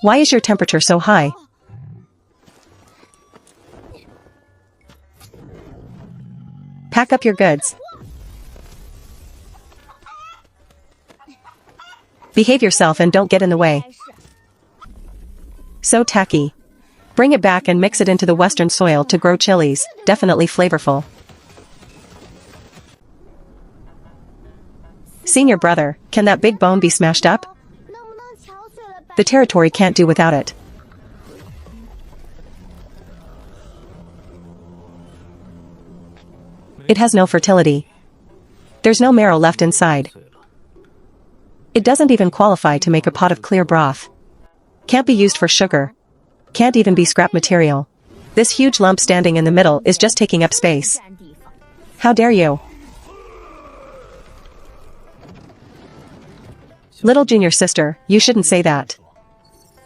Why is your temperature so high? Pack up your goods. Behave yourself and don't get in the way. So tacky. Bring it back and mix it into the western soil to grow chilies, definitely flavorful. Senior brother, can that big bone be smashed up? The territory can't do without it. It has no fertility. There's no marrow left inside. It doesn't even qualify to make a pot of clear broth. Can't be used for sugar. Can't even be scrap material. This huge lump standing in the middle is just taking up space. How dare you? Little junior sister, you shouldn't say that.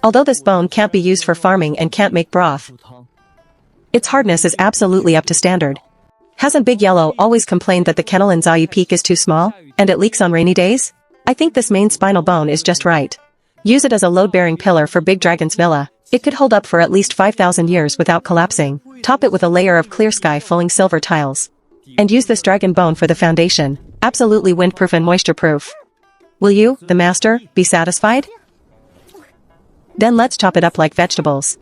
Although this bone can't be used for farming and can't make broth, its hardness is absolutely up to standard. Hasn't Big Yellow always complained that the kennel in Zayu Peak is too small, and it leaks on rainy days? I think this main spinal bone is just right. Use it as a load-bearing pillar for Big Dragon's villa. It could hold up for at least 5,000 years without collapsing. Top it with a layer of clear sky-filling silver tiles. And use this dragon bone for the foundation. Absolutely windproof and moisture-proof. Will you, the master, be satisfied? Then let's chop it up like vegetables.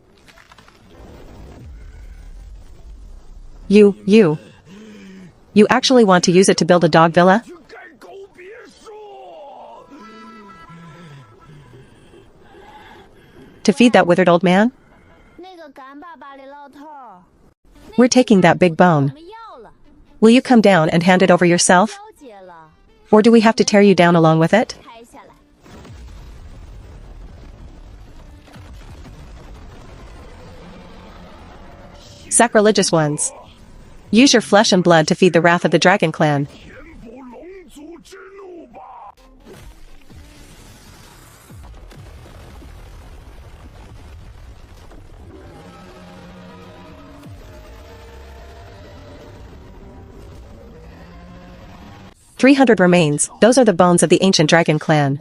You actually want to use it to build a dog villa? To feed that withered old man? We're taking that big bone. Will you come down and hand it over yourself? Or do we have to tear you down along with it? Sacrilegious ones. Use your flesh and blood to feed the wrath of the Dragon Clan. "300 remains, those are the bones of the ancient Dragon Clan.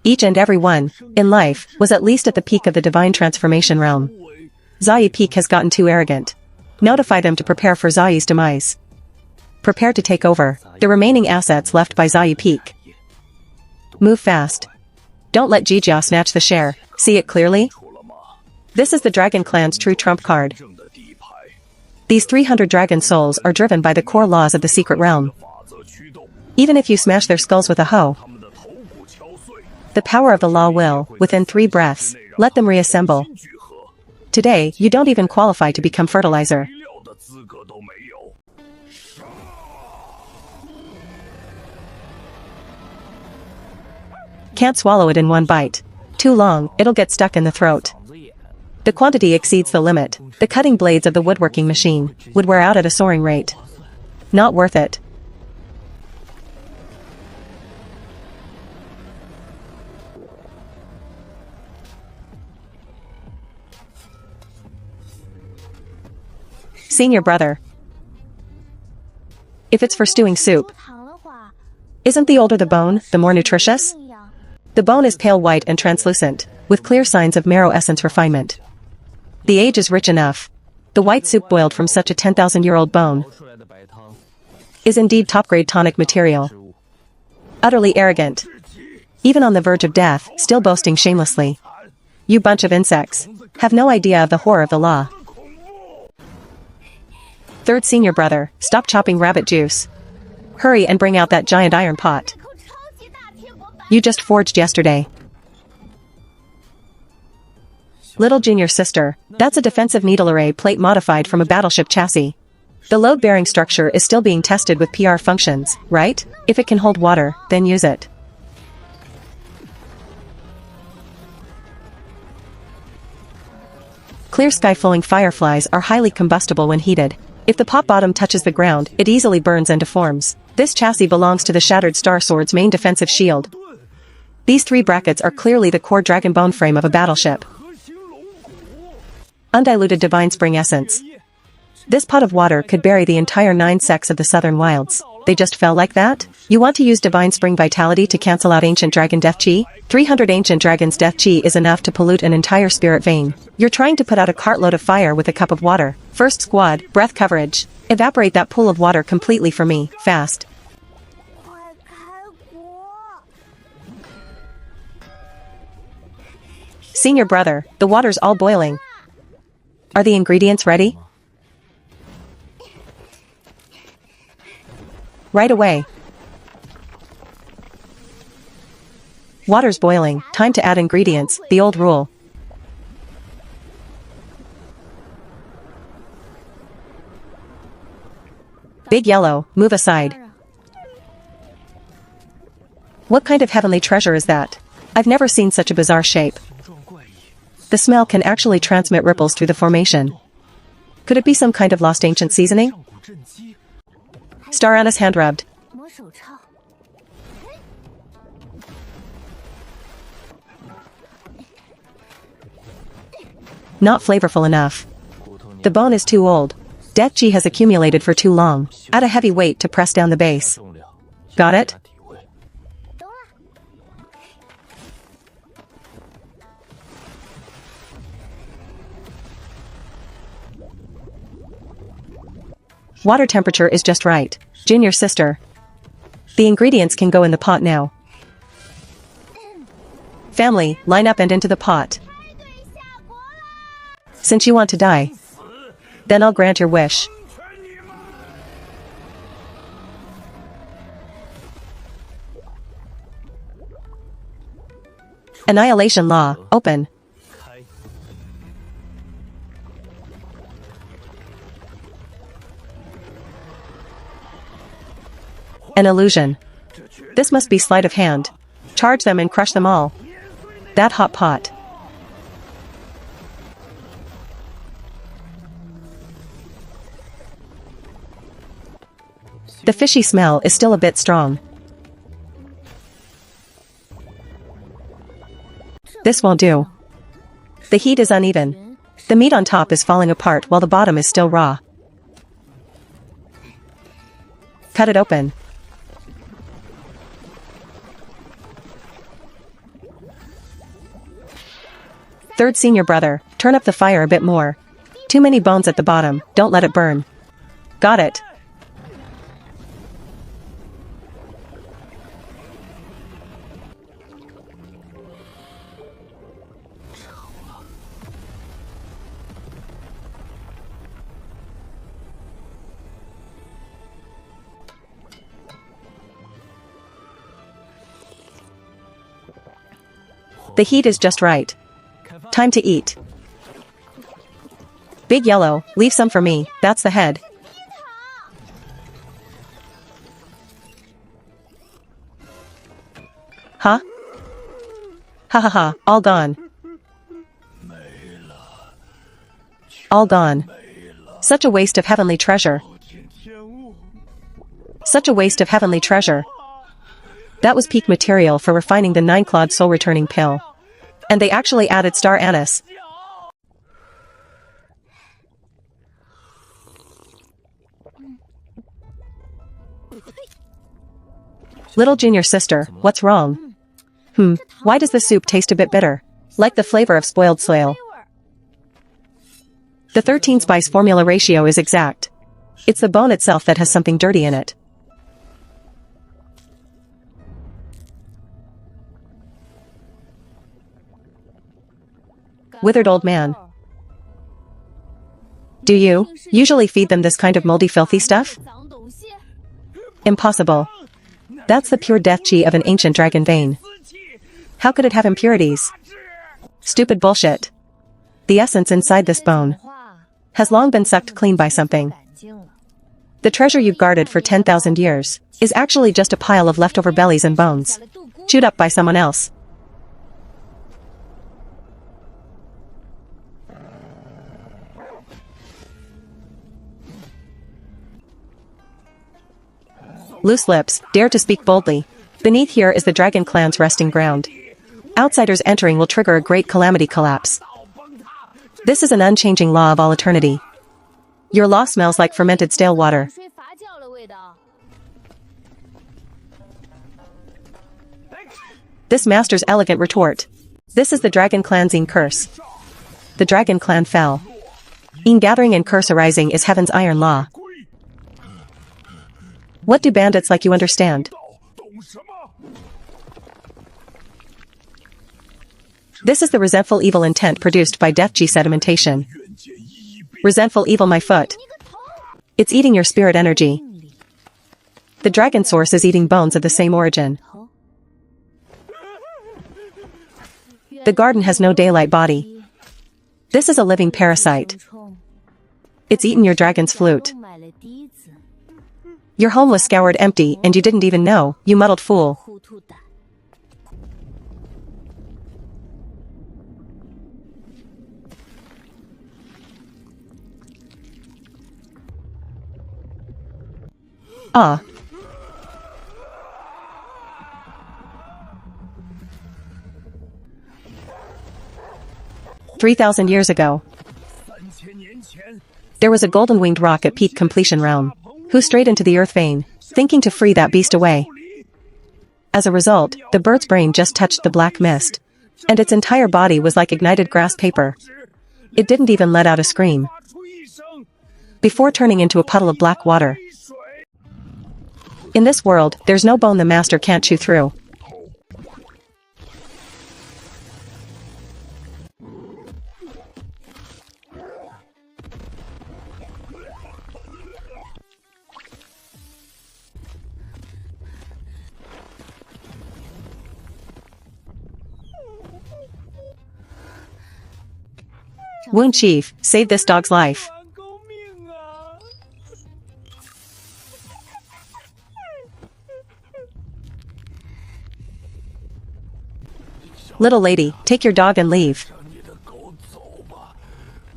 Each and every one, in life, was at least at the peak of the divine transformation realm. Zayu Peak has gotten too arrogant. Notify them to prepare for Zayu's demise. Prepare to take over the remaining assets left by Zayu Peak. Move fast. Don't let Jijiao snatch the share, see it clearly? This is the Dragon Clan's true trump card. These 300 dragon souls are driven by the core laws of the secret realm. Even if you smash their skulls with a hoe, the power of the law will, within 3 breaths, let them reassemble. Today, you don't even qualify to become fertilizer. Can't swallow it in one bite. Too long, it'll get stuck in the throat. The quantity exceeds the limit. The cutting blades of the woodworking machine would wear out at a soaring rate. Not worth it. Senior brother. If it's for stewing soup, isn't the older the bone, the more nutritious? The bone is pale white and translucent, with clear signs of marrow essence refinement. The age is rich enough. The white soup boiled from such a 10,000-year-old bone is indeed top-grade tonic material. Utterly arrogant. Even on the verge of death, still boasting shamelessly. You bunch of insects. Have no idea of the horror of the law. Third senior brother, stop chopping rabbit juice. Hurry and bring out that giant iron pot. You just forged yesterday. Little junior sister, that's a defensive needle array plate modified from a battleship chassis. The load-bearing structure is still being tested with PR functions, right? If it can hold water, then use it. Clear sky-flowing fireflies are highly combustible when heated. If the pot bottom touches the ground, it easily burns and deforms. This chassis belongs to the Shattered Star Sword's main defensive shield. These 3 brackets are clearly the core dragon bone frame of a battleship. Undiluted divine spring essence. This pot of water could bury the entire 9 sects of the southern wilds. They just fell like that? You want to use divine spring vitality to cancel out ancient dragon death chi? 300 ancient dragons death chi is enough to pollute an entire spirit vein. You're trying to put out a cartload of fire with a cup of water. First squad, breath coverage. Evaporate that pool of water completely for me, fast. Senior brother, the water's all boiling. Are the ingredients ready? Right away. Water's boiling, time to add ingredients, the old rule. Big yellow, move aside. What kind of heavenly treasure is that? I've never seen such a bizarre shape. The smell can actually transmit ripples through the formation. Could it be some kind of lost ancient seasoning? Star Anise hand rubbed. Not flavorful enough. The bone is too old. Death chi has accumulated for too long. Add a heavy weight to press down the base. Got it? Water temperature is just right. Jin, your sister. The ingredients can go in the pot now. Family, line up and into the pot. Since you want to die, then I'll grant your wish. Annihilation law, open. An illusion. This must be sleight of hand. Charge them and crush them all. That hot pot. The fishy smell is still a bit strong. This won't do. The heat is uneven. The meat on top is falling apart while the bottom is still raw. Cut it open. Third senior brother, turn up the fire a bit more. Too many bones at the bottom, don't let it burn. Got it. The heat is just right. Time to eat. Big yellow, leave some for me, that's the head. Huh? Ha ha ha, all gone. All gone. Such a waste of heavenly treasure. Such a waste of heavenly treasure. That was peak material for refining the 9-clawed soul-returning pill. And they actually added star anise. Little junior sister, what's wrong? Why does the soup taste a bit bitter? Like the flavor of spoiled slail. The 13 spice formula ratio is exact. It's the bone itself that has something dirty in it. Withered old man. Do you usually feed them this kind of moldy, filthy stuff? Impossible. That's the pure death chi of an ancient dragon vein. How could it have impurities? Stupid bullshit. The essence inside this bone has long been sucked clean by something. The treasure you've guarded for 10,000 years is actually just a pile of leftover bellies and bones, chewed up by someone else. Loose lips, dare to speak boldly. Beneath here is the dragon clan's resting ground. Outsiders entering will trigger a great calamity collapse. This is an unchanging law of all eternity. Your law smells like fermented stale water. This master's elegant retort. This is the Dragon Clan's curse. The Dragon Clan fell. Gathering and curse arising is heaven's iron law. What do bandits like you understand? This is the resentful evil intent produced by Death G sedimentation. Resentful evil my foot. It's eating your spirit energy. The dragon source is eating bones of the same origin. The garden has no daylight body. This is a living parasite. It's eaten your dragon's flute. Your home was scoured empty and you didn't even know, you muddled fool. Ah. 3,000 years ago. There was a golden-winged rock at peak completion realm, who strayed into the earth vein, thinking to free that beast away. As a result, the bird's brain just touched the black mist, and its entire body was like ignited grass paper. It didn't even let out a scream. Before turning into a puddle of black water. In this world, there's no bone the master can't chew through. Wound Chief, save this dog's life. Little lady, take your dog and leave.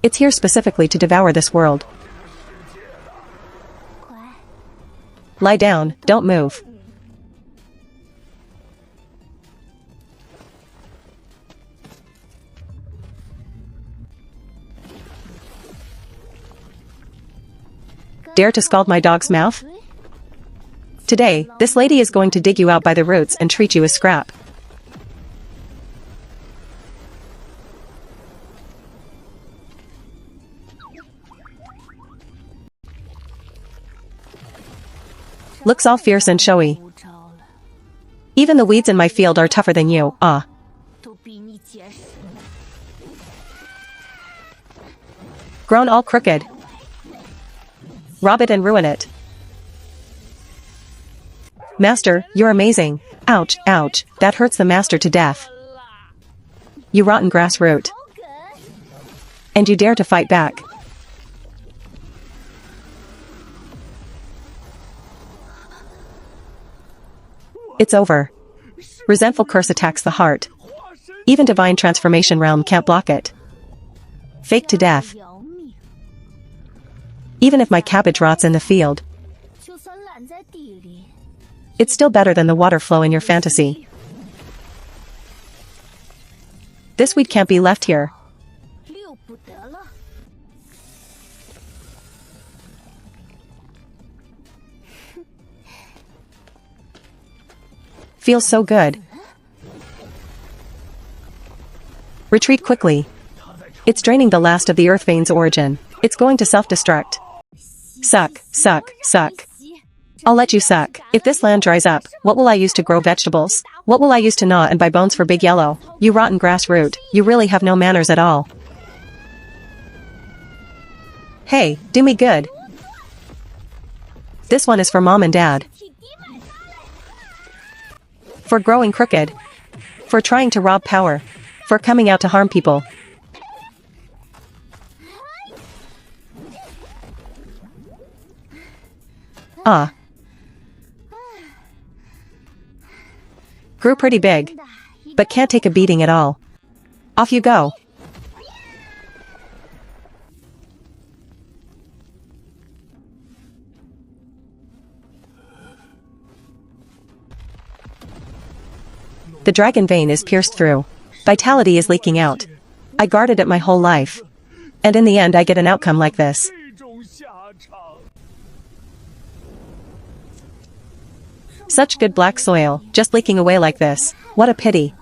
It's here specifically to devour this world. Lie down, don't move. Dare to scald my dog's mouth? Today, this lady is going to dig you out by the roots and treat you as scrap. Looks all fierce and showy. Even the weeds in my field are tougher than you, ah. Grown all crooked. Rob it and ruin it. Master, you're amazing. Ouch, ouch, that hurts the master to death. You rotten grass root. And you dare to fight back. It's over. Resentful curse attacks the heart. Even divine transformation realm can't block it. Fake to death. Even if my cabbage rots in the field, it's still better than the water flow in your fantasy. This weed can't be left here. Feels so good. Retreat quickly. It's draining the last of the earth vein's origin. It's going to self-destruct. Suck, suck, suck. I'll let you suck. If this land dries up, what will I use to grow vegetables? What will I use to gnaw and buy bones for Big Yellow? You rotten grass root, you really have no manners at all. Hey, do me good. This one is for Mom and Dad. For growing crooked. For trying to rob power. For coming out to harm people. Ah. Grew pretty big. But can't take a beating at all. Off you go. The dragon vein is pierced through. Vitality is leaking out. I guarded it my whole life. And in the end I get an outcome like this. Such good black soil, just leaking away like this. What a pity.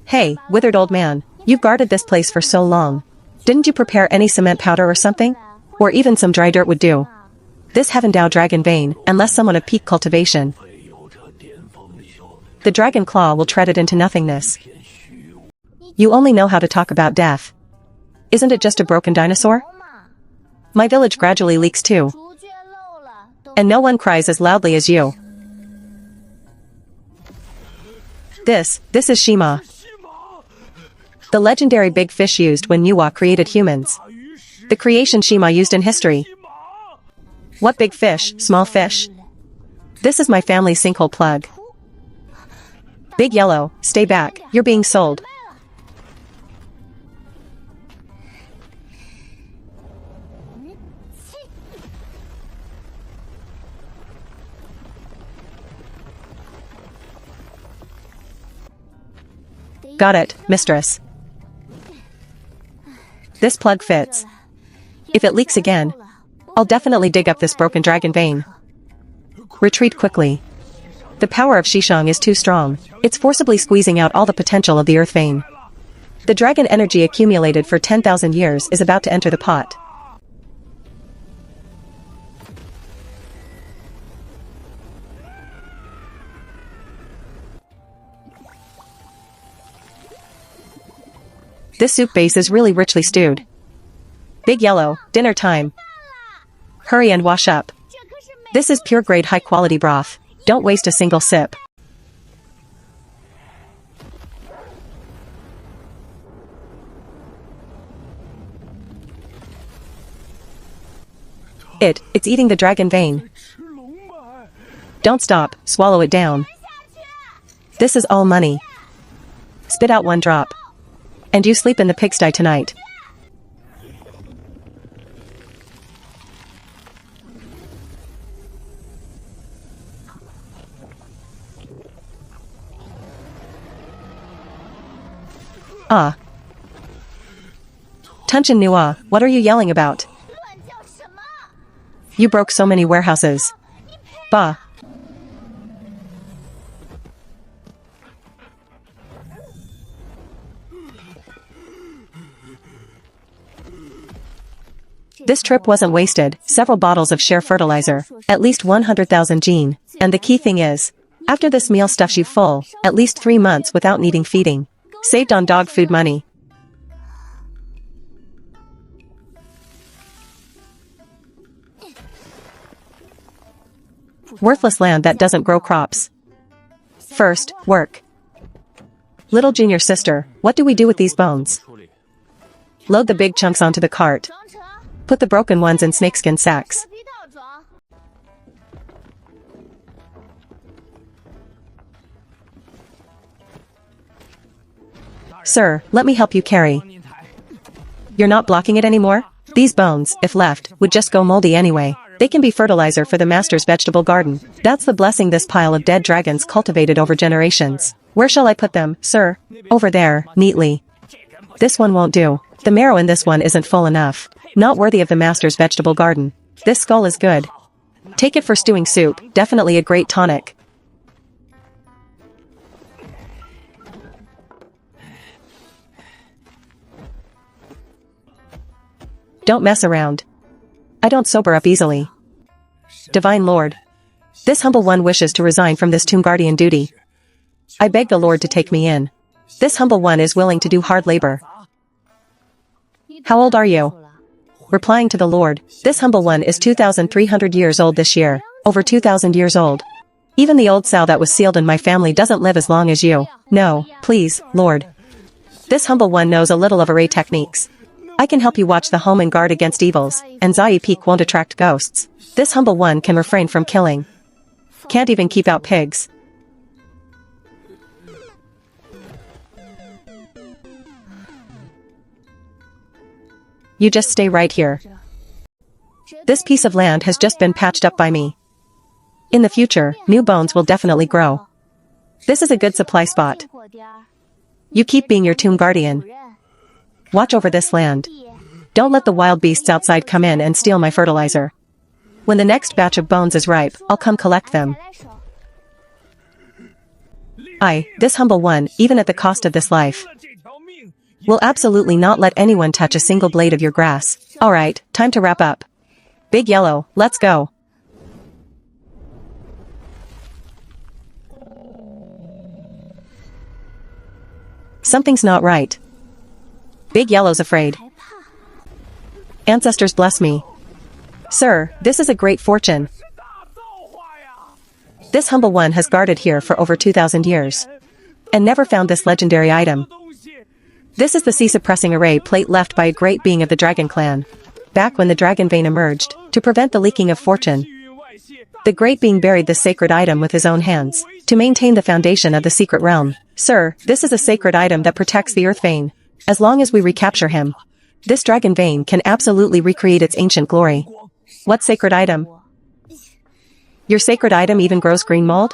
Hey, withered old man, you've guarded this place for so long. Didn't you prepare any cement powder or something? Or even some dry dirt would do. This Heavendao dragon vein, unless someone of peak cultivation. The dragon claw will tread it into nothingness. You only know how to talk about death. Isn't it just a broken dinosaur? My village gradually leaks too. And no one cries as loudly as you. This is Shima. The legendary big fish used when Nuwa created humans. The creation Shima used in history. What big fish, small fish? This is my family sinkhole plug. Big Yellow, stay back, you're being sold. Got it, mistress. This plug fits. If it leaks again, I'll definitely dig up this broken dragon vein. Retreat quickly. The power of Shishang is too strong. It's forcibly squeezing out all the potential of the earth vein. The dragon energy accumulated for 10,000 years is about to enter the pot. This soup base is really richly stewed. Big Yellow, dinner time. Hurry and wash up. This is pure grade high quality broth. Don't waste a single sip. It's eating the dragon vein. Don't stop, swallow it down. This is all money. Spit out one drop. And you sleep in the pigsty tonight. Ah. Tunchin Nua, what are you yelling about? You broke so many warehouses. Bah. This trip wasn't wasted, several bottles of share fertilizer, at least 100,000 gene, and the key thing is, after this meal stuffs you full, at least 3 months without needing feeding. Saved on dog food money. Worthless land that doesn't grow crops. First, work. Little junior sister, what do we do with these bones? Load the big chunks onto the cart. Put the broken ones in snakeskin sacks. Sir, let me help you carry. You're not blocking it anymore? These bones, if left, would just go moldy anyway. They can be fertilizer for the master's vegetable garden. That's the blessing this pile of dead dragons cultivated over generations. Where shall I put them, sir? Over there, neatly. This one won't do. The marrow in this one isn't full enough. Not worthy of the master's vegetable garden. This skull is good. Take it for stewing soup, definitely a great tonic. Don't mess around. I don't sober up easily. Divine Lord. This humble one wishes to resign from this tomb guardian duty. I beg the Lord to take me in. This humble one is willing to do hard labor. How old are you? Replying to the Lord, this humble one is 2,300 years old this year, over 2,000 years old. Even the old sow that was sealed in my family doesn't live as long as you. No, please, Lord. This humble one knows a little of array techniques. I can help you watch the home and guard against evils, and Zai Peak won't attract ghosts. This humble one can refrain from killing. Can't even keep out pigs. You just stay right here. This piece of land has just been patched up by me. In the future, new bones will definitely grow. This is a good supply spot. You keep being your tomb guardian. Watch over this land. Don't let the wild beasts outside come in and steal my fertilizer. When the next batch of bones is ripe, I'll come collect them. This humble one, even at the cost of this life, will absolutely not let anyone touch a single blade of your grass. Alright, time to wrap up. Big Yellow, let's go. Something's not right. Big Yellow's afraid. Ancestors bless me. Sir, this is a great fortune. This humble one has guarded here for over 2,000 years. And never found this legendary item. This is the sea-suppressing array plate left by a great being of the Dragon Clan. Back when the Dragon Vein emerged, to prevent the leaking of fortune. The great being buried the sacred item with his own hands, to maintain the foundation of the secret realm. Sir, this is a sacred item that protects the Earth Vein. As long as we recapture him, this Dragon Vein can absolutely recreate its ancient glory. What sacred item? Your sacred item even grows green mold?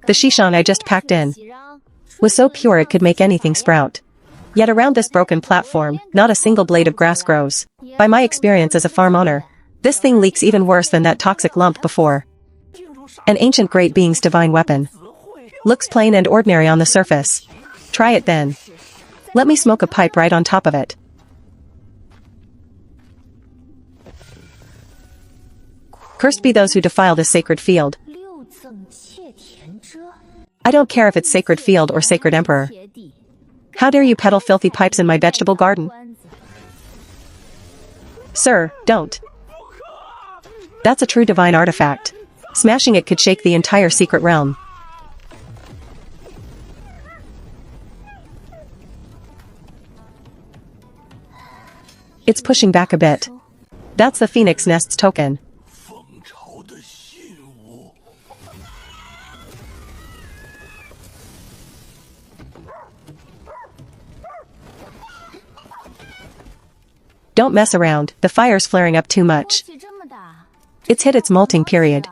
The Shishan I just packed in was so pure it could make anything sprout. Yet around this broken platform, not a single blade of grass grows. By my experience as a farm owner, this thing leaks even worse than that toxic lump before. An ancient great being's divine weapon. Looks plain and ordinary on the surface. Try it then. Let me smoke a pipe right on top of it. Cursed be those who defile this sacred field. I don't care if it's sacred field or sacred emperor. How dare you peddle filthy pipes in my vegetable garden? Sir, don't. That's a true divine artifact. Smashing it could shake the entire secret realm. It's pushing back a bit. That's the phoenix nest's token. Don't mess around, the fire's flaring up too much. It's hit its molting period.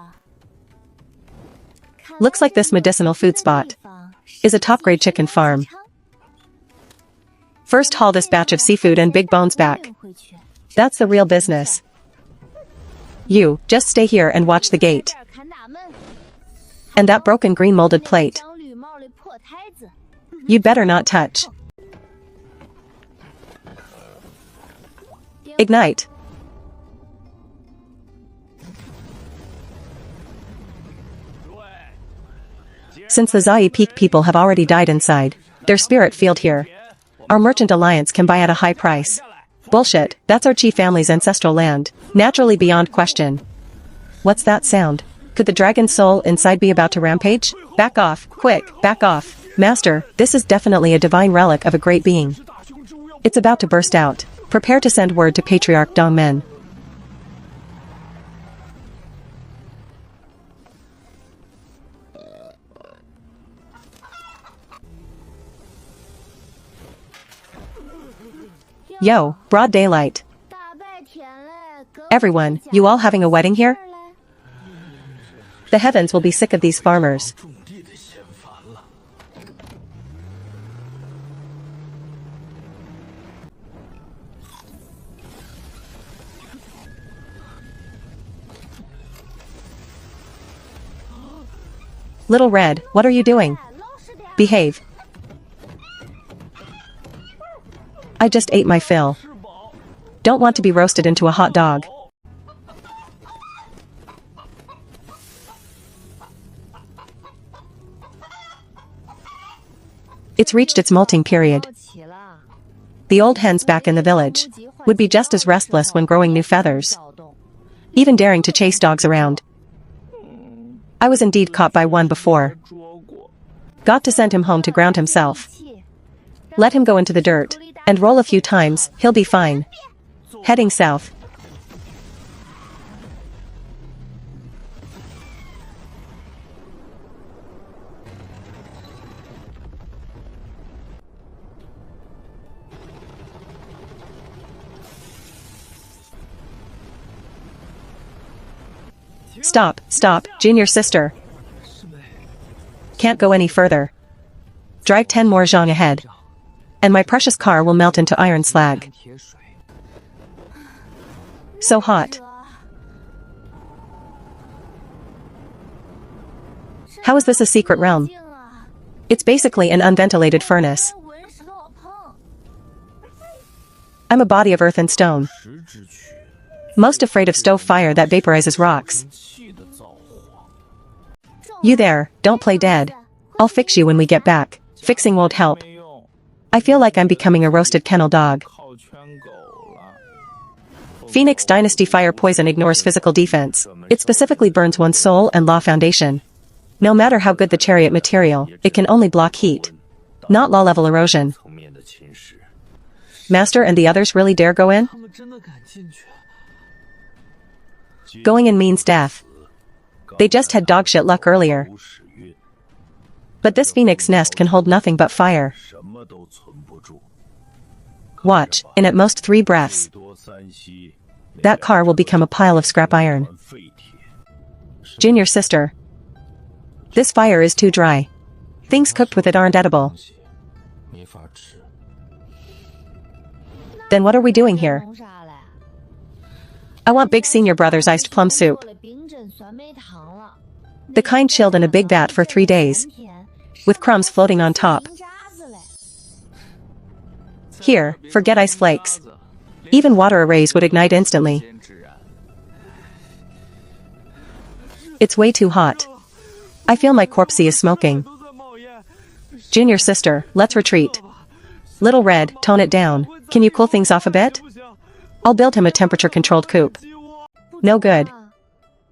Looks like this medicinal food spot is a top-grade chicken farm. First haul this batch of seafood and big bones back. That's the real business. You, just stay here and watch the gate. And that broken green molded plate. You'd better not touch. Ignite. Since the Zai Peak people have already died inside their spirit field here, our merchant alliance can buy at a high price. Bullshit, that's our chief family's ancestral land, naturally beyond question. What's that sound? Could the dragon soul inside be about to rampage? Back off, quick, back off. Master, this is definitely a divine relic of a great being. It's about to burst out. Prepare to send word to Patriarch Dongmen. Yo, broad daylight. Everyone, you all having a wedding here? The heavens will be sick of these farmers. Little Red, what are you doing? Behave. I just ate my fill. Don't want to be roasted into a hot dog. It's reached its molting period. The old hens back in the village would be just as restless when growing new feathers, even daring to chase dogs around. I was indeed caught by one before. Got to send him home to ground himself. Let him go into the dirt and roll a few times, he'll be fine. Heading south. Stop, stop, Junior sister. Can't go any further. Drive 10 more zhang ahead. And my precious car will melt into iron slag. So hot. How is this a secret realm? It's basically an unventilated furnace. I'm a body of earth and stone. Most afraid of stove fire that vaporizes rocks. You there, don't play dead. I'll fix you when we get back. Fixing won't help. I feel like I'm becoming a roasted kennel dog. Phoenix Dynasty fire poison ignores physical defense. It specifically burns one's soul and law foundation. No matter how good the chariot material, it can only block heat. Not law-level erosion. Master and the others really dare go in? Going in means death. They just had dogshit luck earlier. But this phoenix nest can hold nothing but fire. Watch, in at most 3 breaths. That car will become a pile of scrap iron. Junior sister. This fire is too dry. Things cooked with it aren't edible. Then what are we doing here? I want big senior brother's iced plum soup. The kind chilled in a big vat for 3 days. With crumbs floating on top. Here, forget ice flakes. Even water arrays would ignite instantly. It's way too hot. I feel my corpsey is smoking. Junior sister, let's retreat. Little Red, tone it down. Can you cool things off a bit? I'll build him a temperature-controlled coop. No good.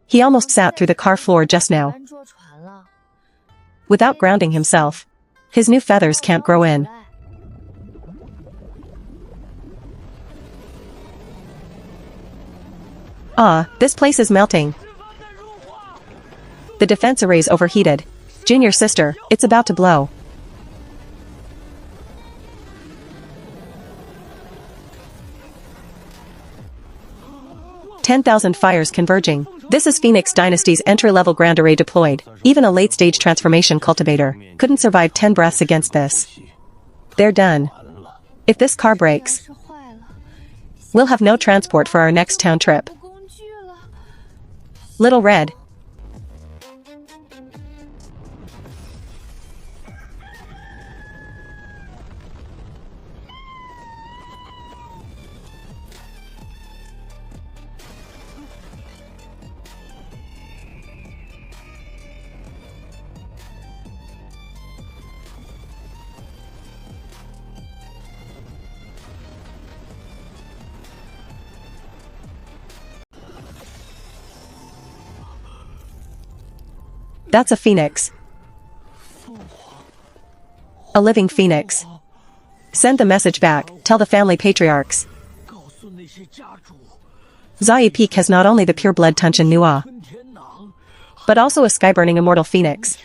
He almost sat through the car floor just now. Without grounding himself. His new feathers can't grow in. Ah, this place is melting. The defense array's overheated. Junior sister, it's about to blow. "10,000 fires converging." This is Phoenix Dynasty's entry-level ground array deployed. Even a late-stage transformation cultivator couldn't survive 10 breaths against this. They're done. If this car breaks, we'll have no transport for our next town trip. Little Red. That's a phoenix. A living phoenix. Send the message back, tell the family patriarchs. Zaya Peak has not only the pure-blood Tunshin Nua, but also a sky-burning immortal phoenix.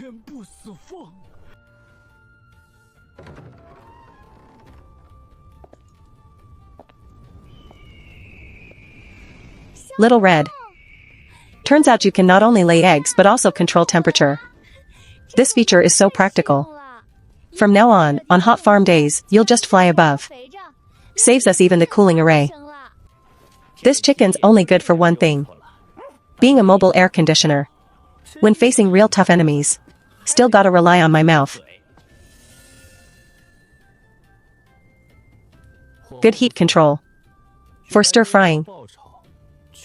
Little Red. Turns out you can not only lay eggs but also control temperature. This feature is so practical. From now on hot farm days, you'll just fly above. Saves us even the cooling array. This chicken's only good for one thing. Being a mobile air conditioner. When facing real tough enemies. Still gotta rely on my mouth. Good heat control. For stir frying.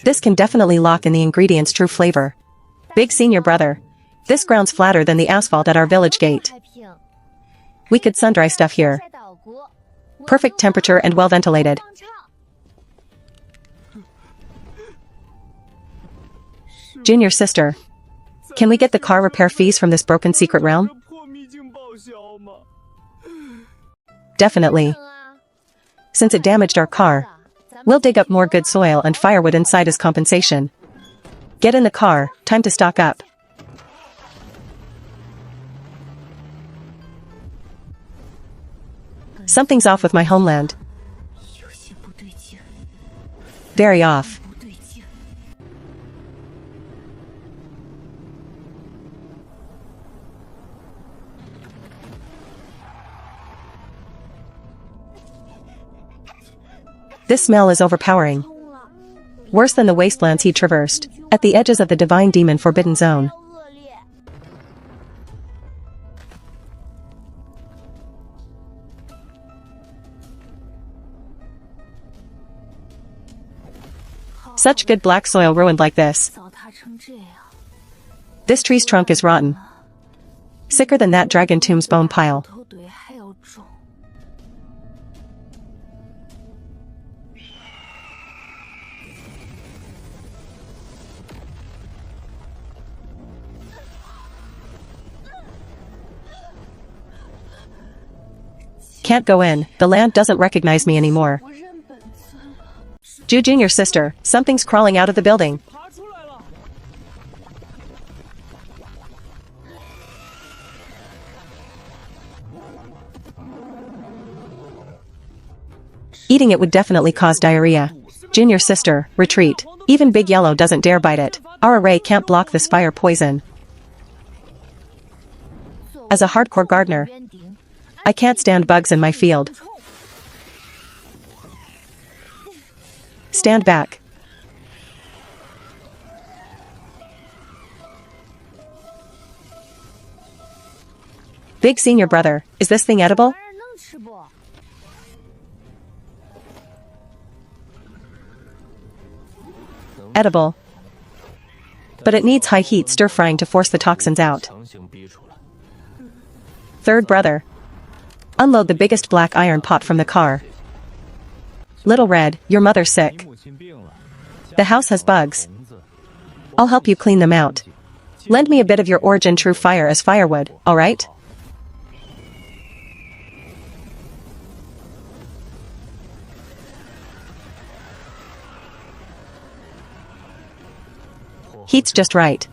This can definitely lock in the ingredients' true flavor. Big senior brother. This ground's flatter than the asphalt at our village gate. We could sun-dry stuff here. Perfect temperature and well ventilated. Junior sister. Can we get the car repair fees from this broken secret realm? Definitely. Since it damaged our car, we'll dig up more good soil and firewood inside as compensation. Get in the car, time to stock up. Something's off with my homeland. Very off. This smell is overpowering. Worse than the wastelands he traversed, at the edges of the divine demon forbidden zone. Such good black soil ruined like this. This tree's trunk is rotten. Sicker than that dragon tomb's bone pile. Can't go in, the land doesn't recognize me anymore. Junior sister, something's crawling out of the building. Eating it would definitely cause diarrhea. Junior sister, retreat. Even Big Yellow doesn't dare bite it. Our array can't block this fire poison. As a hardcore gardener, I can't stand bugs in my field. Stand back. Big senior brother, is this thing edible? Edible. But it needs high heat stir-frying to force the toxins out. Third brother. Unload the biggest black iron pot from the car. Little Red, your mother's sick. The house has bugs. I'll help you clean them out. Lend me a bit of your Origin True Fire as firewood, alright? Heat's just right.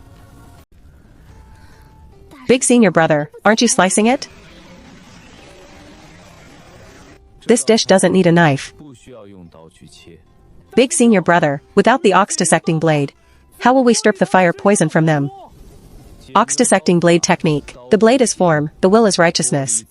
Big senior brother, aren't you slicing it? This dish doesn't need a knife. Big senior brother, without the ox dissecting blade, how will we strip the fire poison from them? Ox dissecting blade technique. The blade is form, the will is righteousness.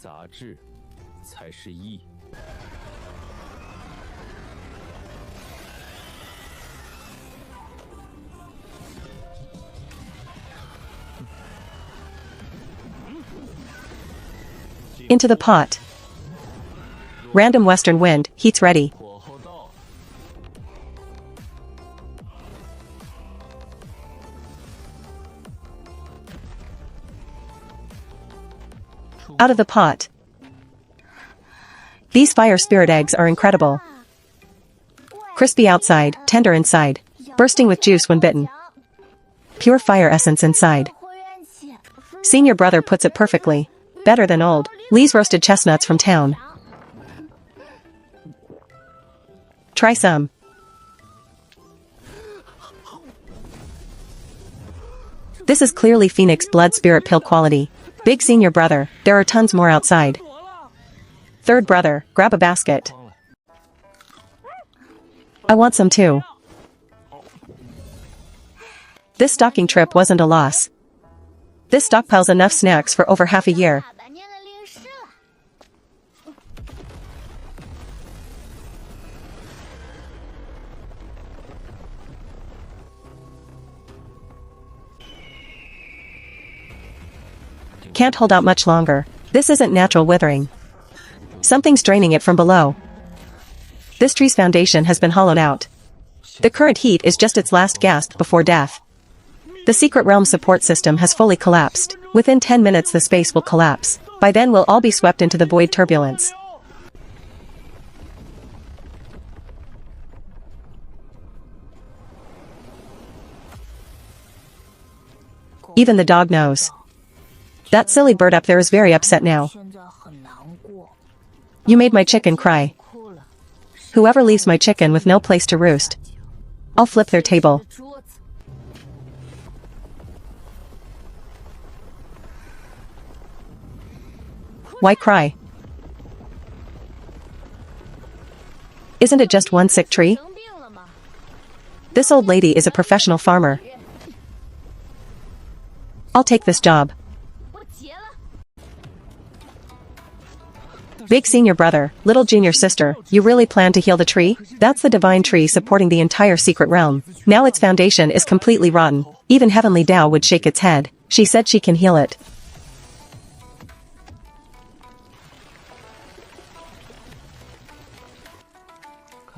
Into the pot. Random western wind, heat's ready. Out of the pot. These fire spirit eggs are incredible. Crispy outside, tender inside. Bursting with juice when bitten. Pure fire essence inside. Senior brother puts it perfectly. Better than old Lee's roasted chestnuts from town. Try some. This is clearly Phoenix blood spirit pill quality. Big senior brother, there are tons more outside. Third brother, grab a basket. I want some too. This stocking trip wasn't a loss. This stockpiles enough snacks for over half a year. Can't hold out much longer. This isn't natural withering. Something's draining it from below. This tree's foundation has been hollowed out. The current heat is just its last gasp before death. The secret realm support system has fully collapsed. Within 10 minutes the space will collapse. By then we'll all be swept into the void turbulence. Even the dog knows. That silly bird up there is very upset now. You made my chicken cry. Whoever leaves my chicken with no place to roost, I'll flip their table. Why cry? Isn't it just one sick tree? This old lady is a professional farmer. I'll take this job. Big senior brother, little junior sister, you really plan to heal the tree? That's the divine tree supporting the entire secret realm. Now its foundation is completely rotten. Even Heavenly Tao would shake its head. She said she can heal it.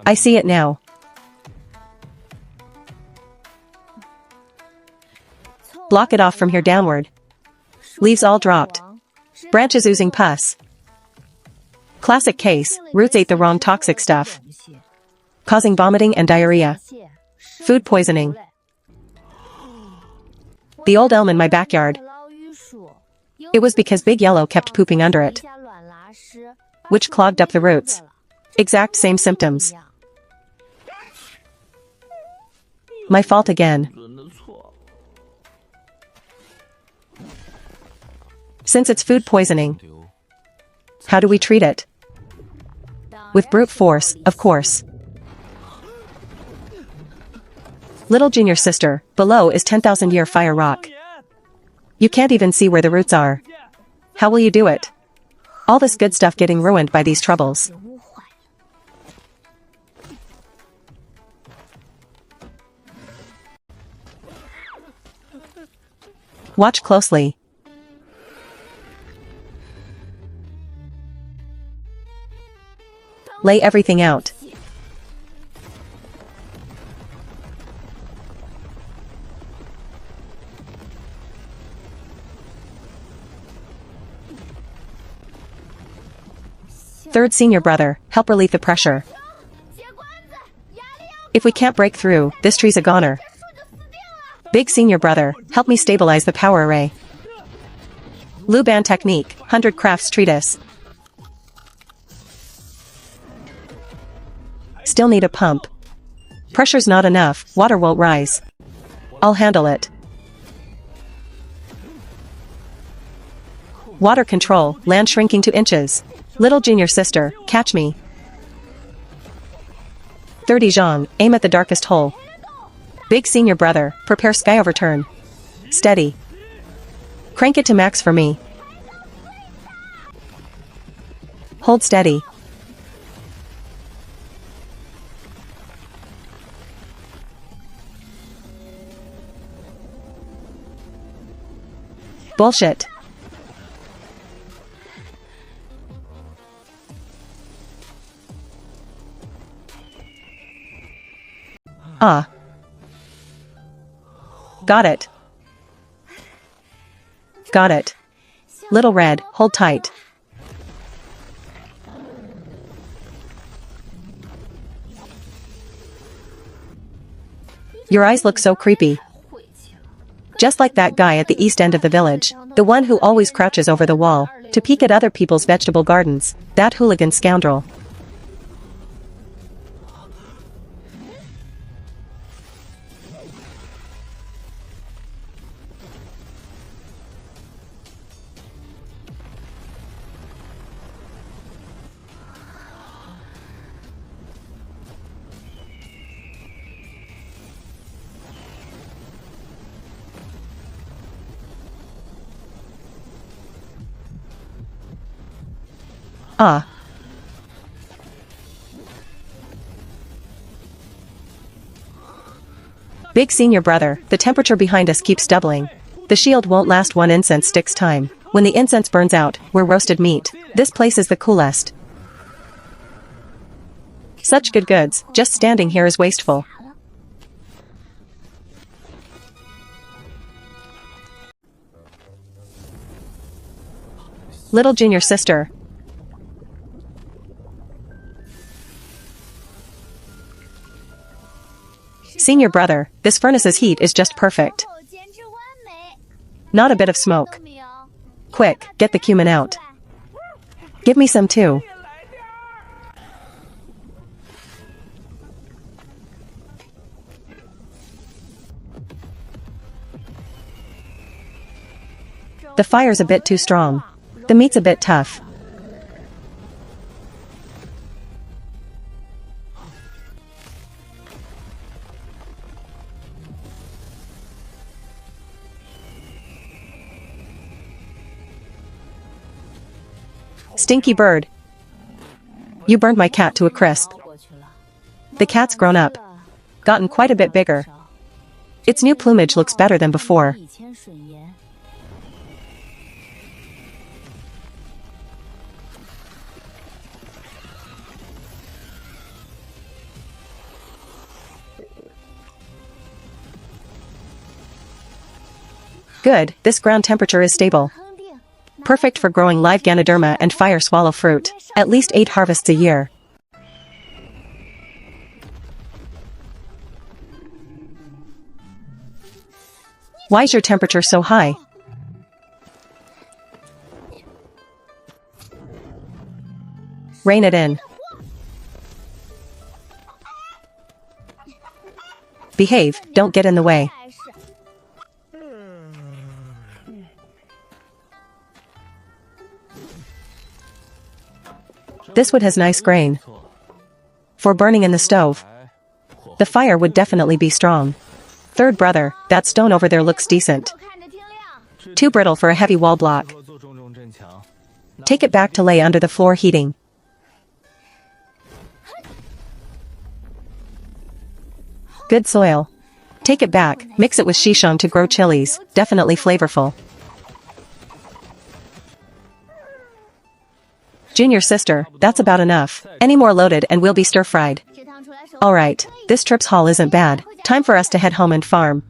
I see it now. Block it off from here downward. Leaves all dropped. Branches oozing pus. Classic case, roots ate the wrong toxic stuff, causing vomiting and diarrhea. Food poisoning. The old elm in my backyard. It was because Big Yellow kept pooping under it, which clogged up the roots. Exact same symptoms. My fault again. Since it's food poisoning, how do we treat it? With brute force, of course. Little junior sister, below is 10,000-year fire rock. You can't even see where the roots are. How will you do it? All this good stuff getting ruined by these troubles. Watch closely. Lay everything out. Third senior brother, help relieve the pressure. If we can't break through, this tree's a goner. Big senior brother, help me stabilize the power array. Luban technique, 100 crafts treatise. Still need a pump. Pressure's not enough, water won't rise. I'll handle it. Water control, land shrinking to inches. Little junior sister, catch me. 30 Zhang, aim at the darkest hole. Big senior brother, prepare sky overturn. Steady. Crank it to max for me. Hold steady. Bullshit. Ah. Got it. Got it. Little red, hold tight. Your eyes look so creepy. Just like that guy at the east end of the village, the one who always crouches over the wall to peek at other people's vegetable gardens, that hooligan scoundrel. Ah. Big senior brother, the temperature behind us keeps doubling. The shield won't last one incense stick's time. When the incense burns out, we're roasted meat. This place is the coolest. Such good goods, just standing here is wasteful. Little junior sister. Senior brother, this furnace's heat is just perfect. Not a bit of smoke. Quick, get the cumin out. Give me some too. The fire's a bit too strong. The meat's a bit tough. Stinky bird. You burned my cat to a crisp. The cat's grown up. Gotten quite a bit bigger. Its new plumage looks better than before. Good, this ground temperature is stable. Perfect for growing live Ganoderma and fire swallow fruit. At least 8 harvests a year. Why's your temperature so high? Rein it in. Behave, don't get in the way. This wood has nice grain. For burning in the stove. The fire would definitely be strong. Third brother, that stone over there looks decent. Too brittle for a heavy wall block. Take it back to lay under the floor heating. Good soil. Take it back, mix it with Shishon to grow chilies, definitely flavorful. Junior sister, that's about enough. Any more loaded and we'll be stir-fried. Alright, this trip's haul isn't bad. Time for us to head home and farm.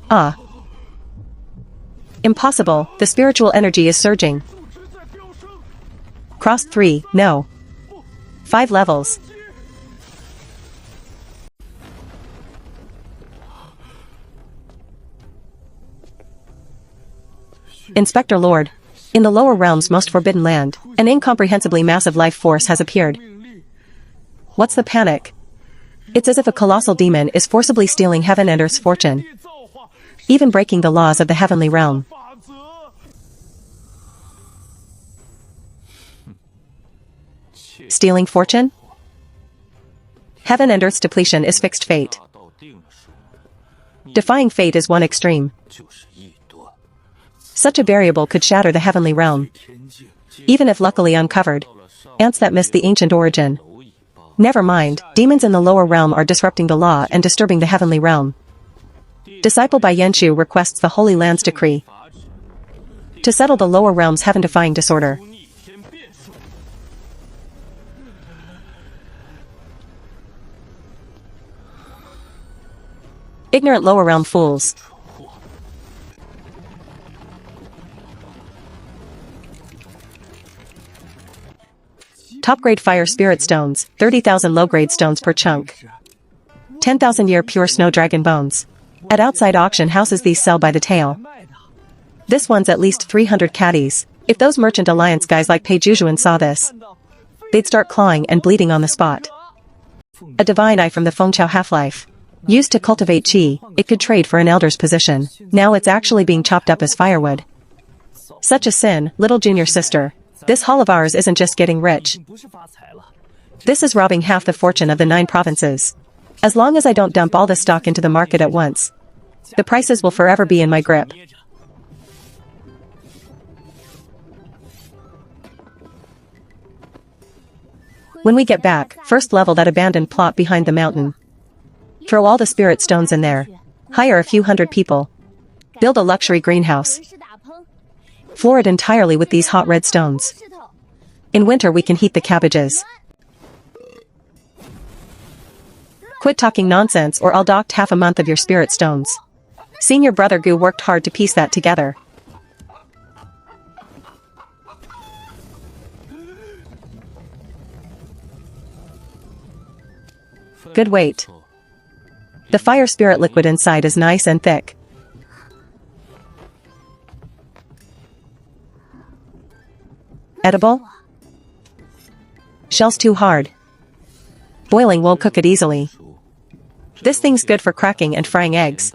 Ah. Impossible, the spiritual energy is surging. Crossed 3, no. 5 levels. Inspector Lord. In the lower realms' most forbidden land, an incomprehensibly massive life force has appeared. What's the panic? It's as if a colossal demon is forcibly stealing heaven and earth's fortune. Even breaking the laws of the heavenly realm. Stealing fortune? Heaven and earth's depletion is fixed fate. Defying fate is one extreme. Such a variable could shatter the heavenly realm. Even if luckily uncovered. Ants that missed the ancient origin. Never mind, demons in the lower realm are disrupting the law and disturbing the heavenly realm. Disciple by Yenshu requests the Holy Land's decree to settle the lower realm's heaven-defying disorder. Ignorant lower realm fools. Top-grade fire spirit stones, 30,000 low-grade stones per chunk. 10,000 year pure snow dragon bones. At outside auction houses these sell by the tail. This one's at least 300 caddies. If those Merchant Alliance guys like Pei Jujuan saw this, they'd start clawing and bleeding on the spot. A divine eye from the Fengchao half-life. Used to cultivate qi, it could trade for an elder's position. Now it's actually being chopped up as firewood. Such a sin, little junior sister. This haul of ours isn't just getting rich. This is robbing half the fortune of the 9 provinces. As long as I don't dump all this stock into the market at once, the prices will forever be in my grip. When we get back, first level that abandoned plot behind the mountain. Throw all the spirit stones in there. Hire a few hundred people. Build a luxury greenhouse. Floor it entirely with these hot red stones. In winter we can heat the cabbages. Quit talking nonsense or I'll dock half a month of your spirit stones. Senior brother Gu worked hard to piece that together. Good weight. The fire spirit liquid inside is nice and thick. Edible? Shell's too hard. Boiling won't cook it easily. This thing's good for cracking and frying eggs.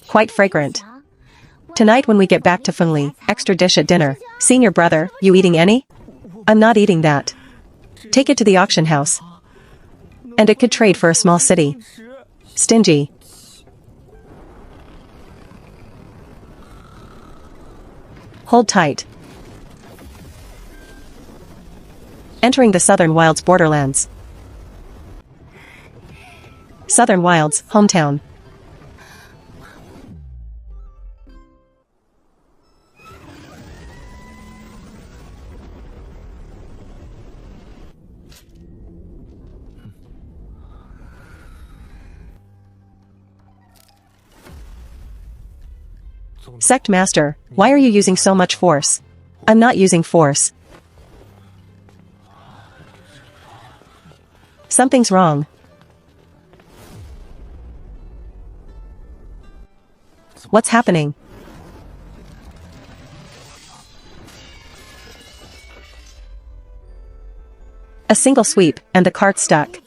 Quite fragrant. Tonight when we get back to Fengli, extra dish at dinner. Senior brother, you eating any? I'm not eating that. Take it to the auction house. And it could trade for a small city. Stingy. Hold tight. Entering the Southern Wilds borderlands. Southern Wilds, hometown. Sect Master, why are you using so much force? I'm not using force. Something's wrong. What's happening? A single sweep, and the cart's stuck.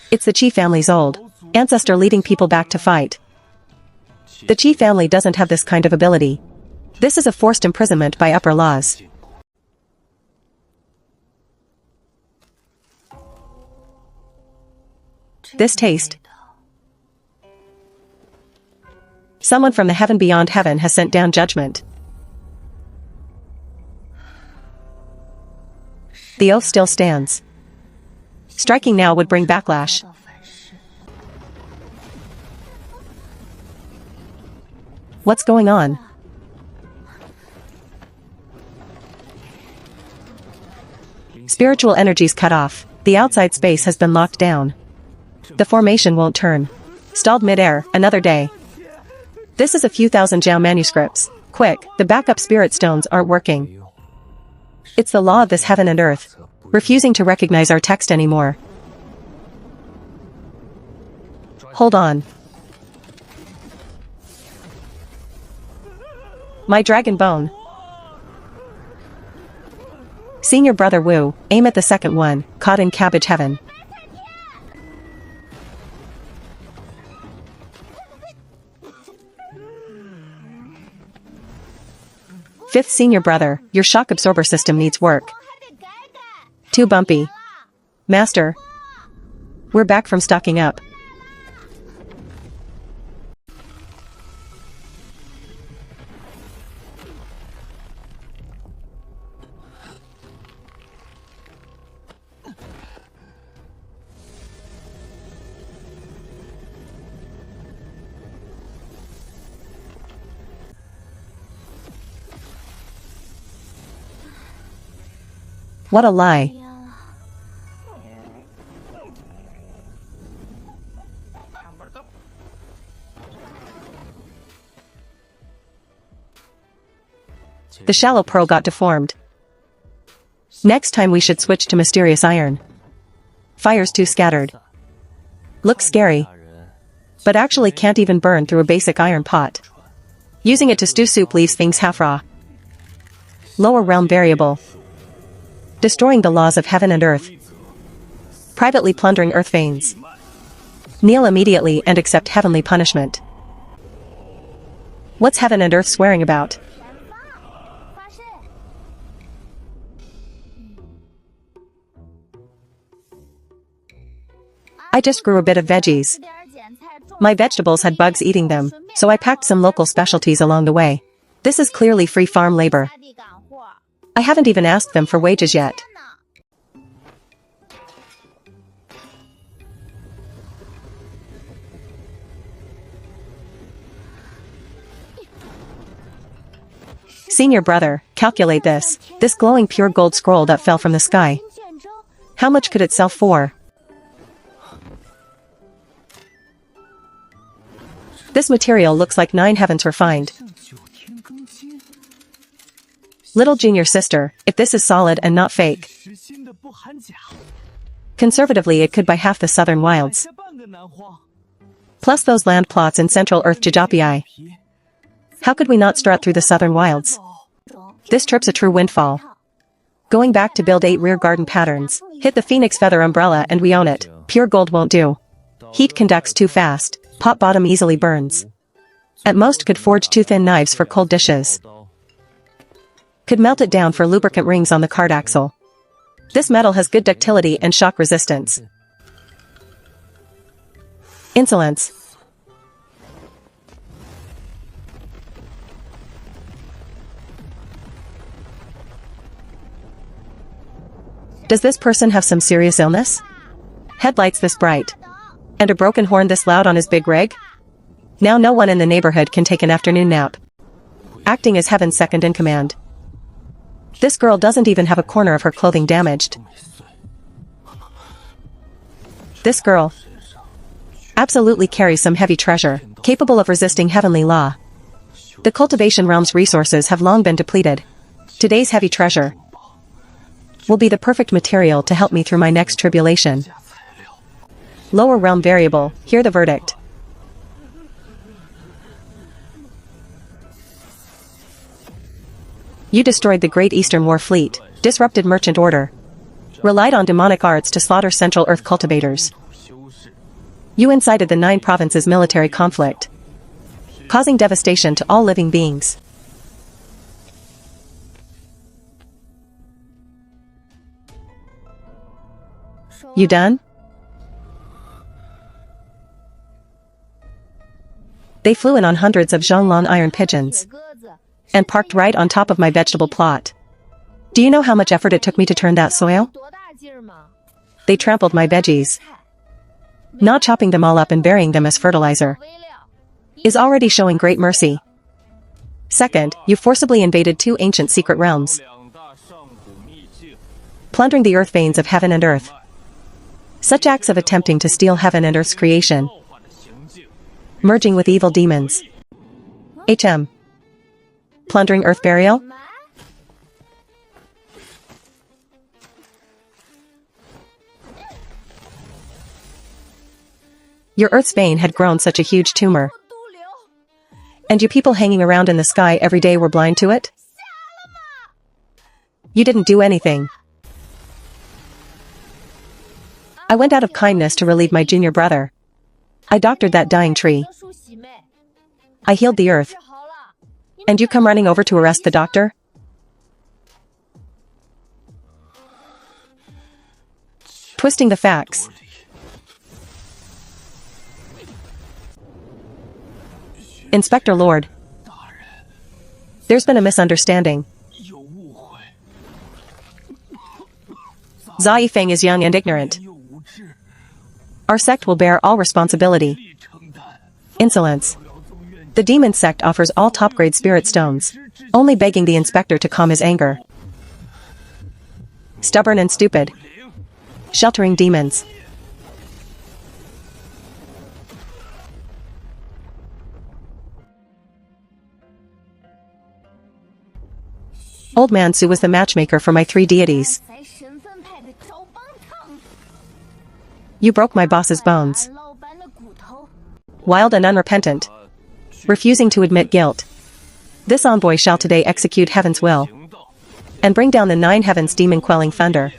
It's the Qi family's old ancestor leading people back to fight. The Qi family doesn't have this kind of ability. This is a forced imprisonment by upper laws. This taste. Someone from the heaven beyond heaven has sent down judgment. The oath still stands. Striking now would bring backlash. What's going on? Spiritual energies cut off. The outside space has been locked down. The formation won't turn. Stalled mid-air, another day. This is a few thousand Jiao manuscripts. Quick, the backup spirit stones aren't working. It's the law of this heaven and earth, refusing to recognize our text anymore. Hold on. My dragon bone. Senior brother Wu, aim at the second one, caught in cabbage heaven. Fifth senior brother, your shock absorber system needs work. Too bumpy. Master. We're back from stocking up. What a lie. The shallow pearl got deformed. Next time we should switch to mysterious iron. Fire's too scattered. Looks scary. But actually can't even burn through a basic iron pot. Using it to stew soup leaves things half raw. Lower realm variable. Destroying the laws of heaven and earth. Privately plundering earth veins. Kneel immediately and accept heavenly punishment. What's heaven and earth swearing about? I just grew a bit of veggies. My vegetables had bugs eating them, so I packed some local specialties along the way. This is clearly free farm labor. I haven't even asked them for wages yet. Senior brother, calculate this. This glowing pure gold scroll that fell from the sky. How much could it sell for? This material looks like 9 heavens refined. Little junior sister, if this is solid and not fake. Conservatively it could buy half the southern wilds. Plus those land plots in central Earth Jajapii. How could we not strut through the southern wilds? This trip's a true windfall. Going back to build 8 rear garden patterns. Hit the phoenix feather umbrella and we own it. Pure gold won't do. Heat conducts too fast. Pot bottom easily burns. At most could forge 2 thin knives for cold dishes. Could melt it down for lubricant rings on the cart axle. This metal has good ductility and shock resistance. Insolence. Does this person have some serious illness? Headlights this bright. And a broken horn this loud on his big rig? Now no one in the neighborhood can take an afternoon nap. Acting as heaven's second in command. This girl doesn't even have a corner of her clothing damaged. This girl absolutely carries some heavy treasure, capable of resisting heavenly law. The cultivation realm's resources have long been depleted. Today's heavy treasure will be the perfect material to help me through my next tribulation. Lower realm variable, hear the verdict. You destroyed the Great Eastern War Fleet, disrupted Merchant Order, relied on demonic arts to slaughter Central Earth cultivators. You incited the 9 provinces' military conflict, causing devastation to all living beings. You done? They flew in on hundreds of Zhonglong iron pigeons and parked right on top of my vegetable plot. Do you know how much effort it took me to turn that soil? They trampled my veggies. Not chopping them all up and burying them as fertilizer is already showing great mercy. Second, you forcibly invaded 2 ancient secret realms, plundering the earth veins of heaven and earth. Such acts of attempting to steal heaven and earth's creation, merging with evil demons. Plundering earth burial? Your earth's vein had grown such a huge tumor, and you people hanging around in the sky every day were blind to it? You didn't do anything. I went out of kindness to relieve my junior brother. I doctored that dying tree. I healed the earth. And you come running over to arrest the doctor? Twisting the facts. Inspector Lord, there's been a misunderstanding. Zai Feng is young and ignorant. Our sect will bear all responsibility. Insolence. The demon sect offers all top-grade spirit stones, only begging the inspector to calm his anger. Stubborn and stupid. Sheltering demons. Old Man Su was the matchmaker for my 3 deities. You broke my boss's bones. Wild and unrepentant, refusing to admit guilt. This envoy shall today execute heaven's will and bring down the 9 heavens' demon-quelling thunder.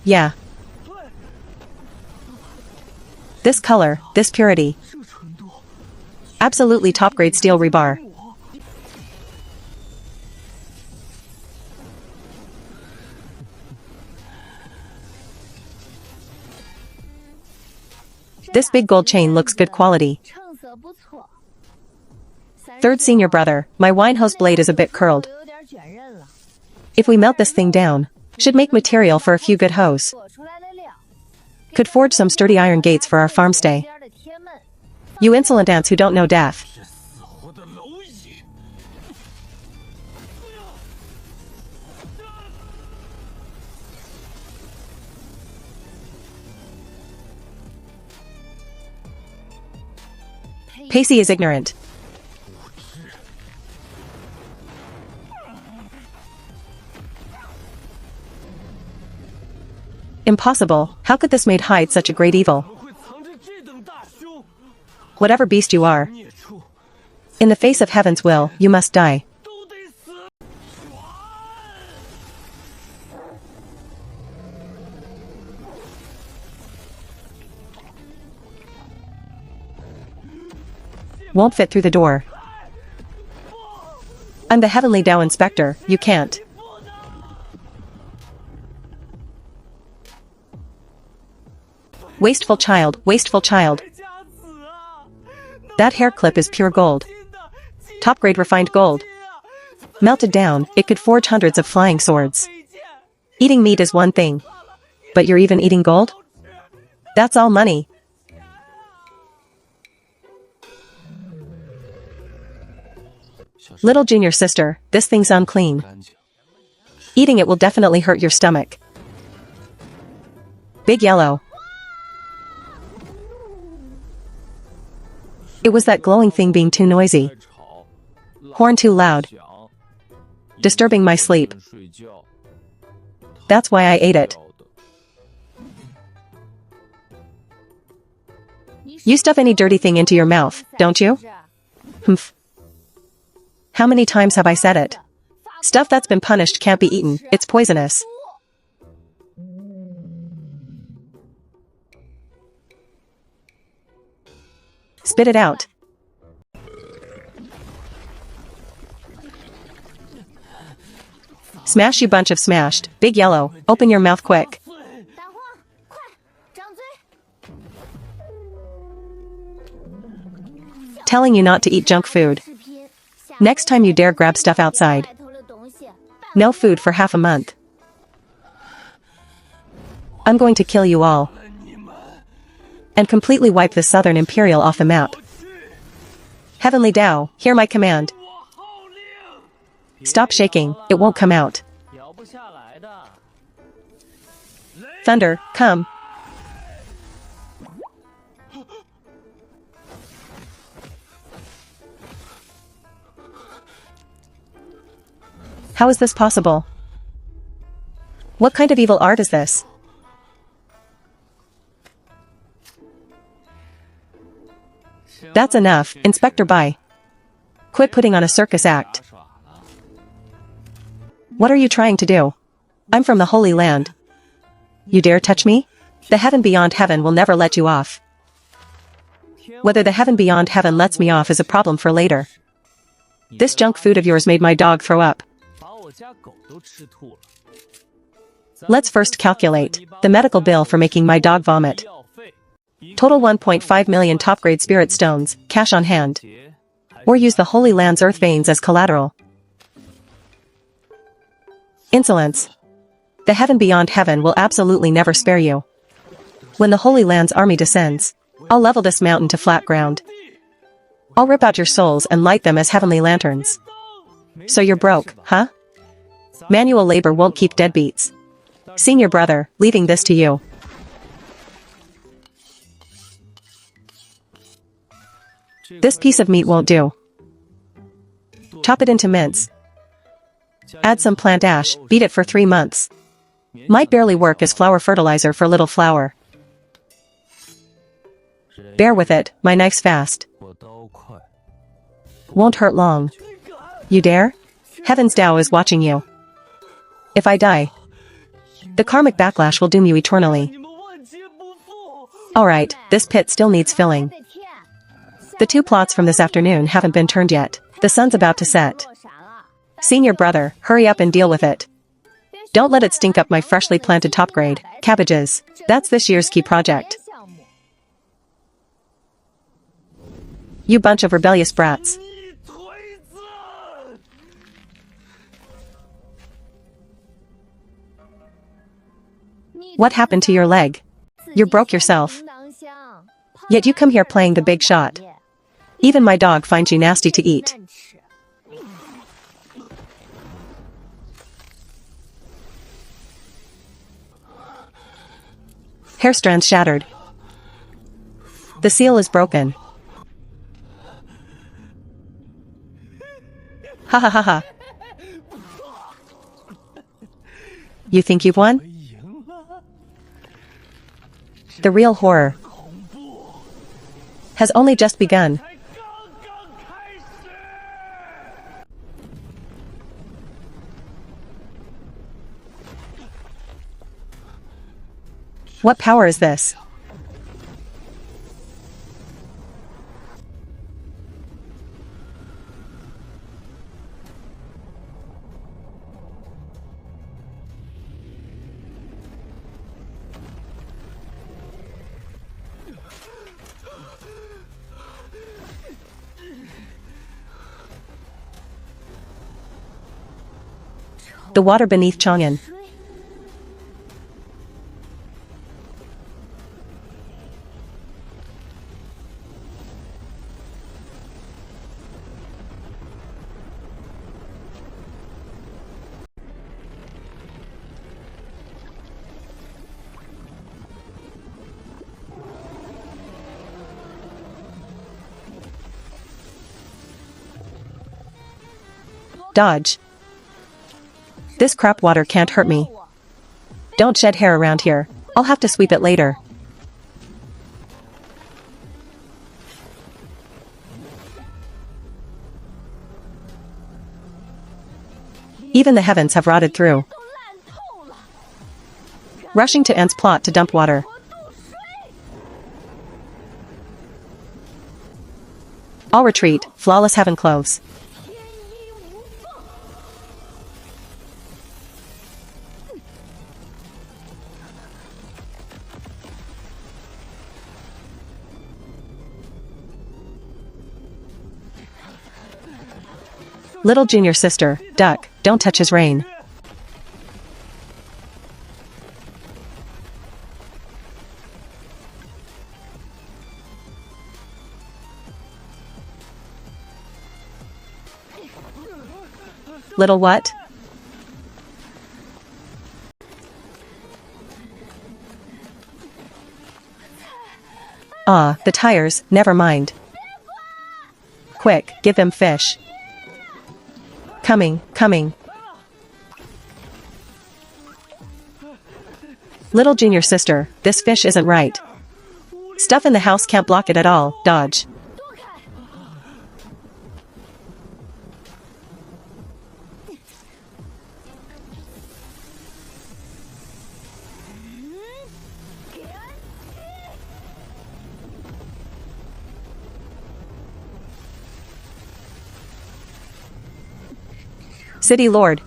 Yeah. This color, this purity. Absolutely top-grade steel rebar. This big gold chain looks good quality. Third senior brother, my wine hose blade is a bit curled. If we melt this thing down, should make material for a few good hoes. Could forge some sturdy iron gates for our farm stay. You insolent ants who don't know death. Pacey is ignorant. Impossible, how could this maid hide such a great evil? Whatever beast you are, in the face of heaven's will, you must die. Won't fit through the door. I'm the Heavenly Dao Inspector, you can't. Wasteful child, wasteful child. That hair clip is pure gold. Top-grade refined gold. Melted down, it could forge hundreds of flying swords. Eating meat is one thing. But you're even eating gold? That's all money. Little junior sister, this thing's unclean. Eating it will definitely hurt your stomach. Big yellow. It was that glowing thing being too noisy. Horn too loud. Disturbing my sleep. That's why I ate it. You stuff any dirty thing into your mouth, don't you? Humph. How many times have I said it? Stuff that's been punished can't be eaten, it's poisonous. Spit it out. Smash, you bunch of smashed. Big yellow, open your mouth quick. Telling you not to eat junk food. Next time you dare grab stuff outside. No food for half a month. I'm going to kill you all. And completely wipe the Southern Imperial off the map. Heavenly Tao, hear my command. Stop shaking, it won't come out. Thunder, come. How is this possible? What kind of evil art is this? That's enough, Inspector Bai. Quit putting on a circus act. What are you trying to do? I'm from the Holy Land. You dare touch me? The heaven beyond heaven will never let you off. Whether the heaven beyond heaven lets me off is a problem for later. This junk food of yours made my dog throw up. Let's first calculate the medical bill for making my dog vomit. Total 1.5 million top-grade spirit stones, cash on hand. Or use the Holy Land's earth veins as collateral. Insolence. The heaven beyond heaven will absolutely never spare you. When the Holy Land's army descends, I'll level this mountain to flat ground. I'll rip out your souls and light them as heavenly lanterns. So you're broke, huh? Manual labor won't keep deadbeats. Senior brother, leaving this to you. This piece of meat won't do. Chop it into mince. Add some plant ash, beat it for 3 months. Might barely work as flour fertilizer for little flower. Bear with it, my knife's fast. Won't hurt long. You dare? Heaven's Tao is watching you. If I die, the karmic backlash will doom you eternally. Alright, this pit still needs filling. The 2 plots from this afternoon haven't been turned yet. The sun's about to set. Senior brother, hurry up and deal with it. Don't let it stink up my freshly planted top grade cabbages. That's this year's key project. You bunch of rebellious brats. What happened to your leg? You broke yourself. Yet you come here playing the big shot. Even my dog finds you nasty to eat. Hair strands shattered. The seal is broken. Ha ha ha ha. You think you've won? The real horror has only just begun. What power is this? The water beneath Chang'an. Dodge. This crap water can't hurt me. Don't shed hair around here. I'll have to sweep it later. Even the heavens have rotted through. Rushing to Ant's plot to dump water. I'll retreat, flawless heaven clothes. Little junior sister, duck, don't touch his rein. Little what? Ah, the tires, never mind. Quick, give them fish. Coming, coming. Little junior sister, this fish isn't right. Stuff in the house can't block it at all, dodge. City Lord.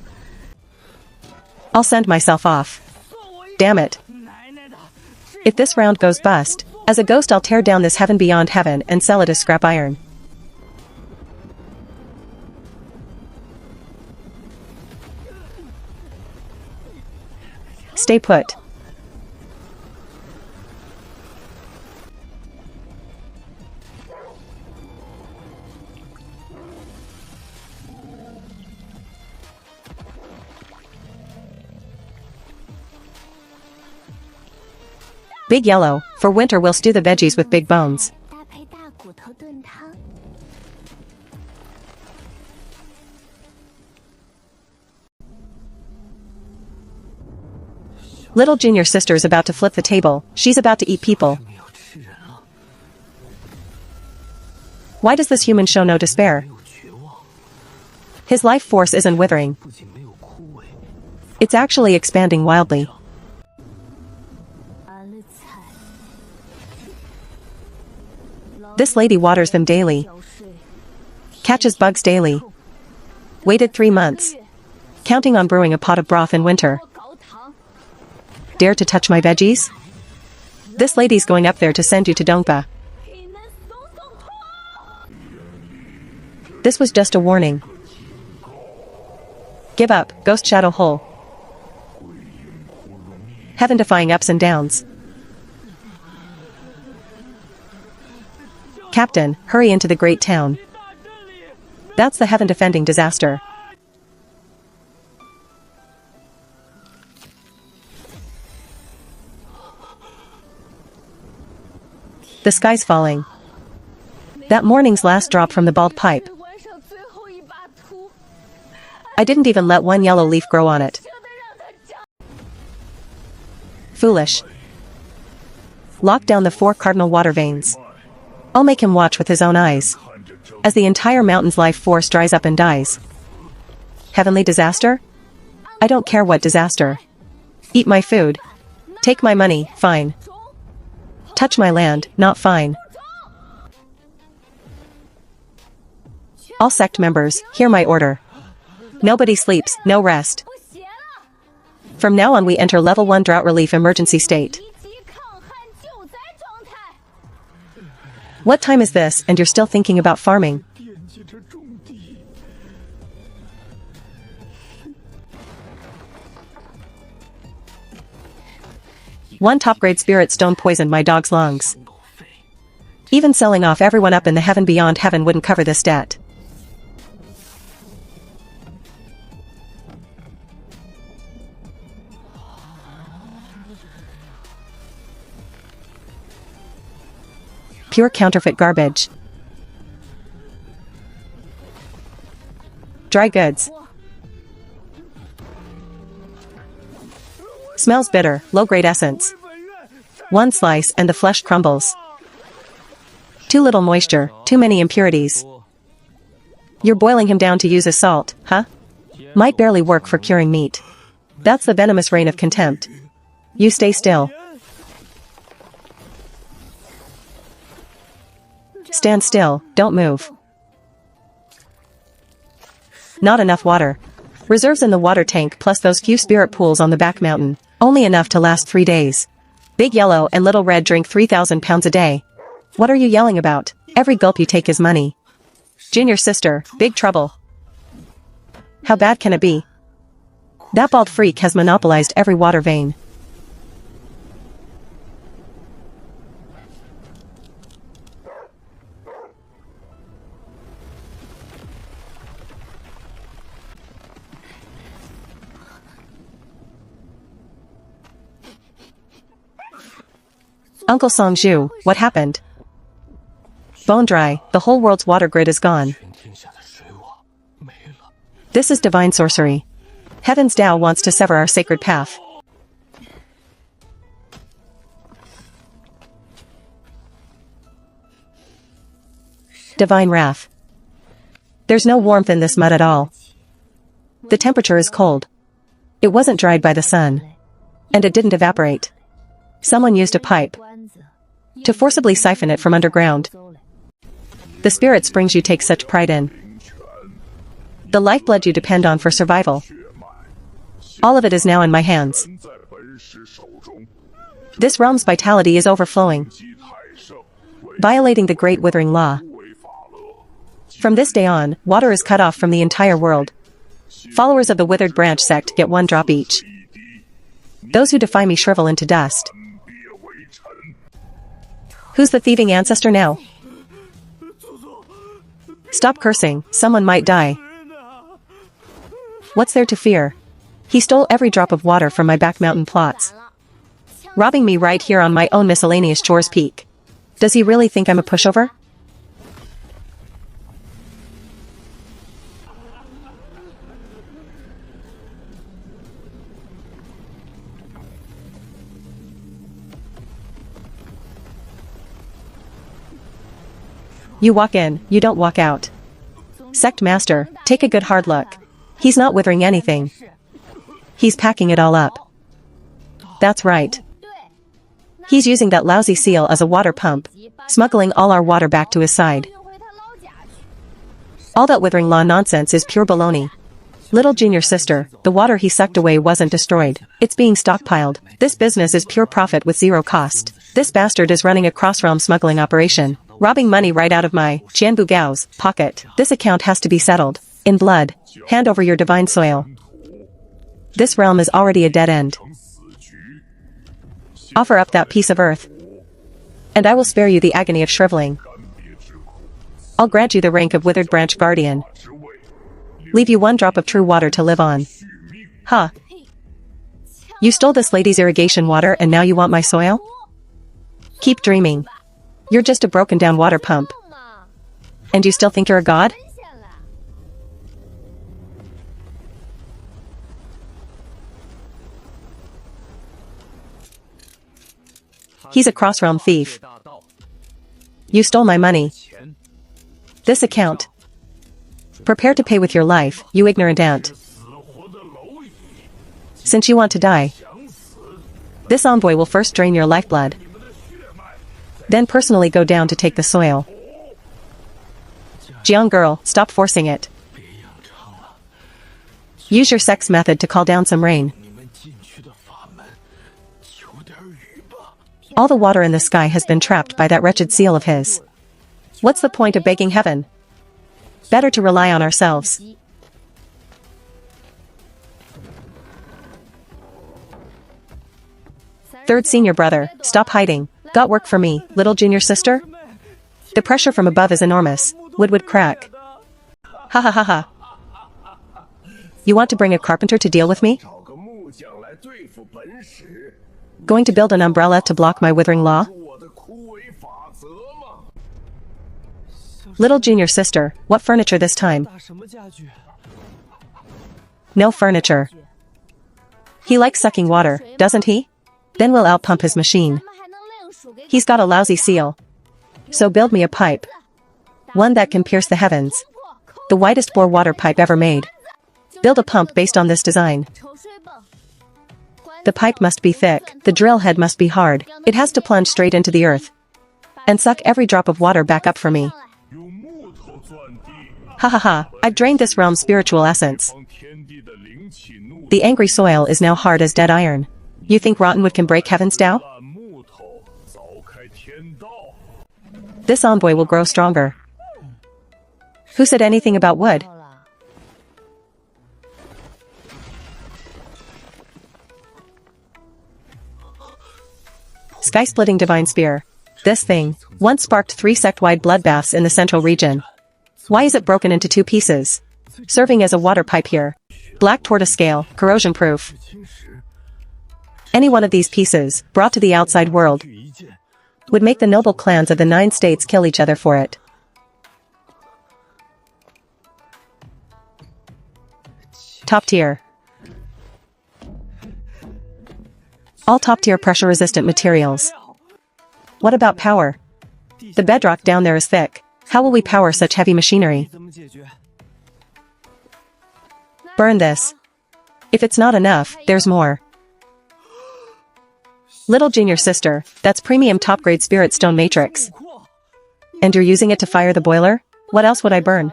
I'll send myself off. Damn it. If this round goes bust, as a ghost I'll tear down this heaven beyond heaven and sell it as scrap iron. Stay put. Big yellow, for winter we'll stew the veggies with big bones. Little junior sister's about to flip the table, she's about to eat people. Why does this human show no despair? His life force isn't withering. It's actually expanding wildly. This lady waters them daily. Catches bugs daily. Waited 3 months. Counting on brewing a pot of broth in winter. Dare to touch my veggies? This lady's going up there to send you to Dongpa. This was just a warning. Give up, ghost shadow hole. Heaven defying ups and downs. Captain, hurry into the great town. That's the heaven defending disaster. The sky's falling. That morning's last drop from the bald pipe. I didn't even let one yellow leaf grow on it. Foolish. Lock down the 4 cardinal water veins. I'll make him watch with his own eyes. As the entire mountain's life force dries up and dies. Heavenly disaster? I don't care what disaster. Eat my food. Take my money, fine. Touch my land, not fine. All sect members, hear my order. Nobody sleeps, no rest. From now on we enter level 1 drought relief emergency state. What time is this and you're still thinking about farming? One top-grade spirit stone poisoned my dog's lungs. Even selling off everyone up in the heaven beyond heaven wouldn't cover this debt. Pure counterfeit garbage. Dry goods. Smells bitter, low-grade essence. One slice and the flesh crumbles. Too little moisture, too many impurities. You're boiling him down to use as salt, huh? Might barely work for curing meat. That's the venomous rain of contempt. You stay still. Stand still, don't move. Not enough water. Reserves in the water tank plus those few spirit pools on the back mountain. Only enough to last 3 days. Big Yellow and Little Red drink 3,000 pounds a day. What are you yelling about? Every gulp you take is money. Junior sister, big trouble. How bad can it be? That bald freak has monopolized every water vein. Uncle Songzhu, what happened? Bone dry, the whole world's water grid is gone. This is divine sorcery. Heaven's Tao wants to sever our sacred path. Divine wrath. There's no warmth in this mud at all. The temperature is cold. It wasn't dried by the sun. And it didn't evaporate. Someone used a pipe to forcibly siphon it from underground. The spirit springs you take such pride in. The lifeblood you depend on for survival. All of it is now in my hands. This realm's vitality is overflowing, violating the Great Withering Law. From this day on, water is cut off from the entire world. Followers of the Withered Branch sect get 1 drop each. Those who defy me shrivel into dust. Who's the thieving ancestor now? Stop cursing, someone might die. What's there to fear? He stole every drop of water from my back mountain plots, robbing me right here on my own miscellaneous chores peak. Does he really think I'm a pushover? You walk in, you don't walk out. Sect Master, take a good hard look. He's not withering anything. He's packing it all up. That's right. He's using that lousy seal as a water pump, smuggling all our water back to his side. All that Withering Law nonsense is pure baloney. Little junior sister, the water he sucked away wasn't destroyed. It's being stockpiled. This business is pure profit with zero cost. This bastard is running a cross-realm smuggling operation, robbing money right out of my Jianbu Gao's pocket. This account has to be settled. In blood. Hand over your divine soil. This realm is already a dead end. Offer up that piece of earth, and I will spare you the agony of shriveling. I'll grant you the rank of Withered Branch Guardian. Leave you 1 drop of true water to live on. Huh. You stole this lady's irrigation water and now you want my soil? Keep dreaming. You're just a broken down water pump. And you still think you're a god? He's a cross-realm thief. You stole my money. This account. Prepare to pay with your life, you ignorant ant. Since you want to die, this envoy will first drain your lifeblood, then personally go down to take the soil. Young girl, stop forcing it. Use your sex method to call down some rain. All the water in the sky has been trapped by that wretched seal of his. What's the point of begging heaven? Better to rely on ourselves. Third senior brother, stop hiding. Got work for me, little junior sister? The pressure from above is enormous. Wood crack. Ha ha ha ha. You want to bring a carpenter to deal with me? Going to build an umbrella to block my withering law? Little junior sister, what furniture this time? No furniture. He likes sucking water, doesn't he? Then we'll outpump his machine. He's got a lousy seal. So build me a pipe. One that can pierce the heavens. The widest bore water pipe ever made. Build a pump based on this design. The pipe must be thick, the drill head must be hard, it has to plunge straight into the earth. And suck every drop of water back up for me. Ha ha ha, I've drained this realm's spiritual essence. The angry soil is now hard as dead iron. You think Rottenwood can break Heaven's Tao? This envoy will grow stronger. Who said anything about wood? Sky-splitting divine spear. This thing once sparked 3 sect-wide bloodbaths in the central region. Why is it broken into 2 pieces? Serving as a water pipe here. Black tortoise scale, corrosion-proof. Any one of these pieces, brought to the outside world, would make the noble clans of the 9 states kill each other for it. Top tier. All top-tier pressure-resistant materials. What about power? The bedrock down there is thick. How will we power such heavy machinery? Burn this. If it's not enough, there's more. Little junior sister, that's premium top-grade spirit stone matrix. And you're using it to fire the boiler? What else would I burn?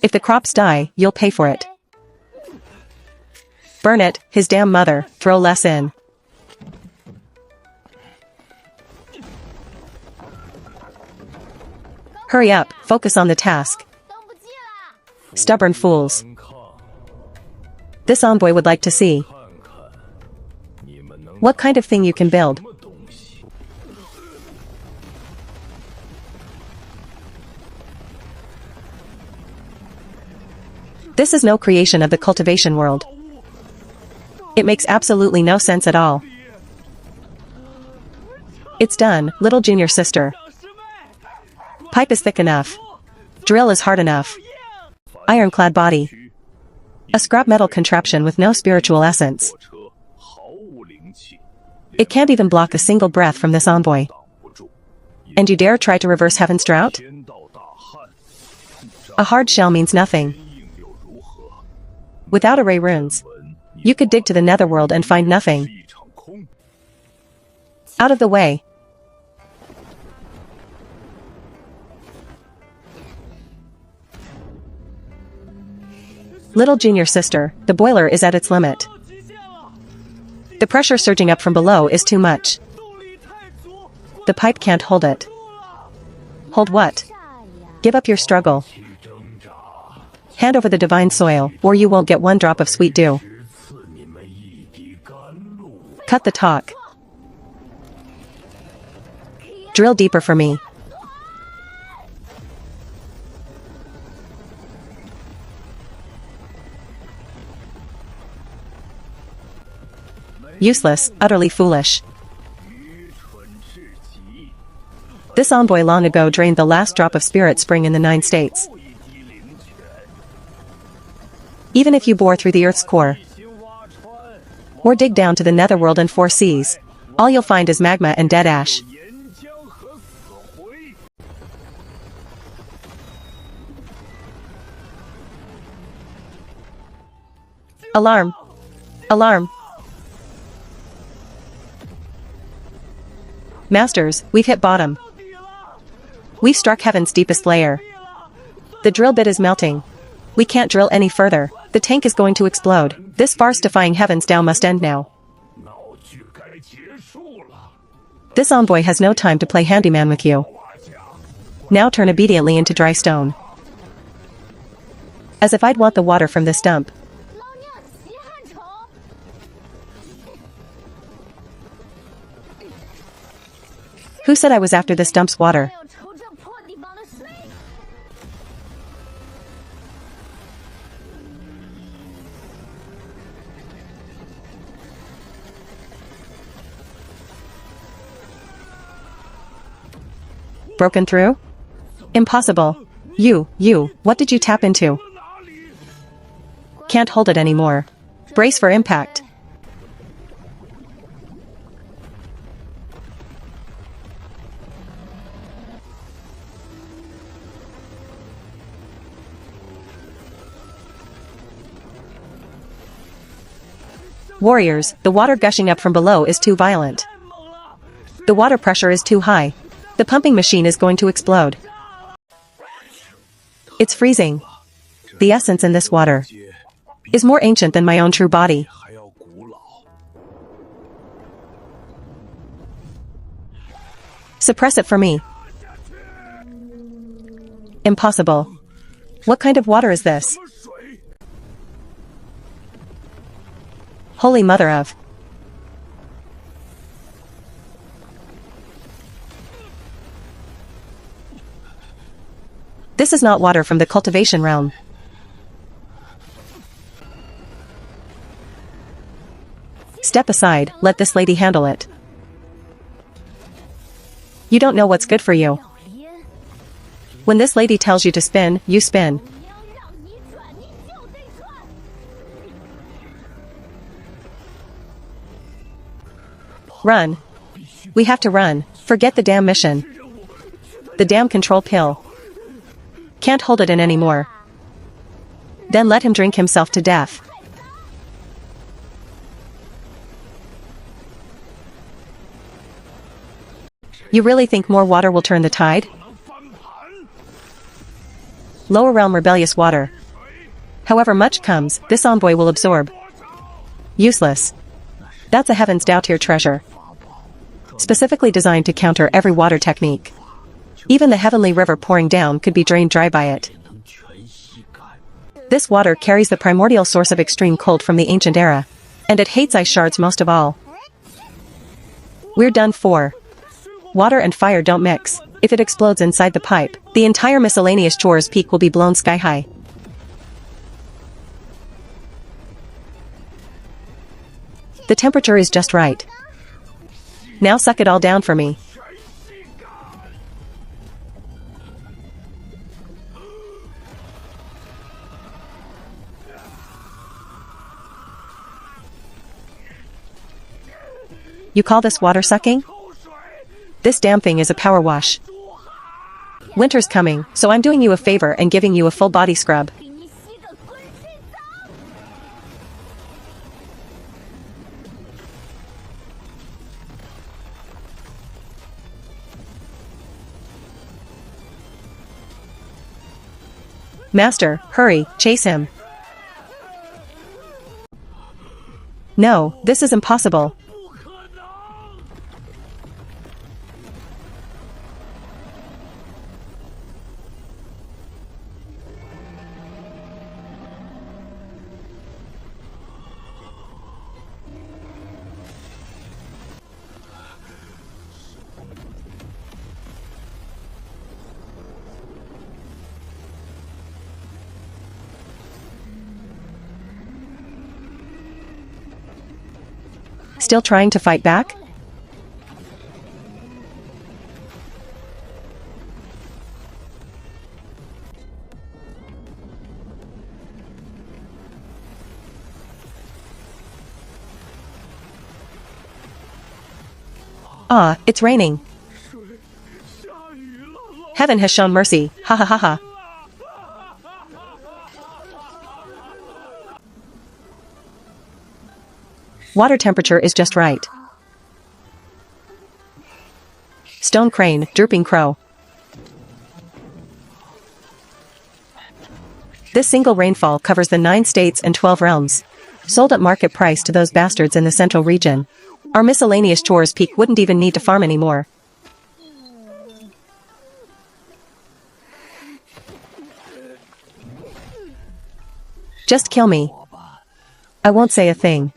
If the crops die, you'll pay for it. Burn it, his damn mother, throw less in. Hurry up, focus on the task. Stubborn fools. This envoy would like to see what kind of thing you can build. This is no creation of the cultivation world. It makes absolutely no sense at all. It's done, little junior sister. Pipe is thick enough. Drill is hard enough. Ironclad body. A scrap metal contraption with no spiritual essence. It can't even block a single breath from this envoy. And you dare try to reverse Heaven's drought? A hard shell means nothing. Without array runes, you could dig to the netherworld and find nothing. Out of the way. Little junior sister, the boiler is at its limit. The pressure surging up from below is too much. The pipe can't hold it. Hold what? Give up your struggle. Hand over the divine soil, or you won't get one drop of sweet dew. Cut the talk. Drill deeper for me. Useless, utterly foolish. This envoy long ago drained the last drop of spirit spring in the 9 states. Even if you bore through the Earth's core, or dig down to the netherworld and 4 seas, all you'll find is magma and dead ash. Alarm! Alarm! Masters, we've hit bottom. We've struck Heaven's deepest layer. The drill bit is melting. We can't drill any further. The tank is going to explode. This farce-defying Heaven's Tao must end now. This envoy has no time to play handyman with you. Now turn obediently into dry stone. As if I'd want the water from this dump. Who said I was after this dump's water? Broken through? Impossible. What did you tap into? Can't hold it anymore. Brace for impact. Warriors, the water gushing up from below is too violent. The water pressure is too high. The pumping machine is going to explode. It's freezing. The essence in this water is more ancient than my own true body. Suppress it for me. Impossible. What kind of water is this? Holy Mother of... This is not water from the cultivation realm. Step aside, let this lady handle it. You don't know what's good for you. When this lady tells you to spin, you spin. Run. We have to run. Forget the damn mission. The damn control pill. Can't hold it in anymore. Then let him drink himself to death. You really think more water will turn the tide? Lower realm rebellious water. However much comes, this envoy will absorb. Useless. That's a heaven's dow tier treasure. Specifically designed to counter every water technique. Even the heavenly river pouring down could be drained dry by it. This water carries the primordial source of extreme cold from the ancient era. And it hates ice shards most of all. We're done for. Water and fire don't mix. If it explodes inside the pipe, the entire miscellaneous chores peak will be blown sky high. The temperature is just right. Now suck it all down for me. You call this water sucking? This damn thing is a power wash. Winter's coming, so I'm doing you a favor and giving you a full body scrub. Master, hurry, chase him. No, this is impossible. Still trying to fight back? Ah, it's raining. Heaven has shown mercy, ha ha ha ha. Water temperature is just right. Stone crane, drooping crow. This single rainfall covers the 9 states and 12 realms. Sold at market price to those bastards in the central region. Our miscellaneous chores peak wouldn't even need to farm anymore. Just kill me. I won't say a thing.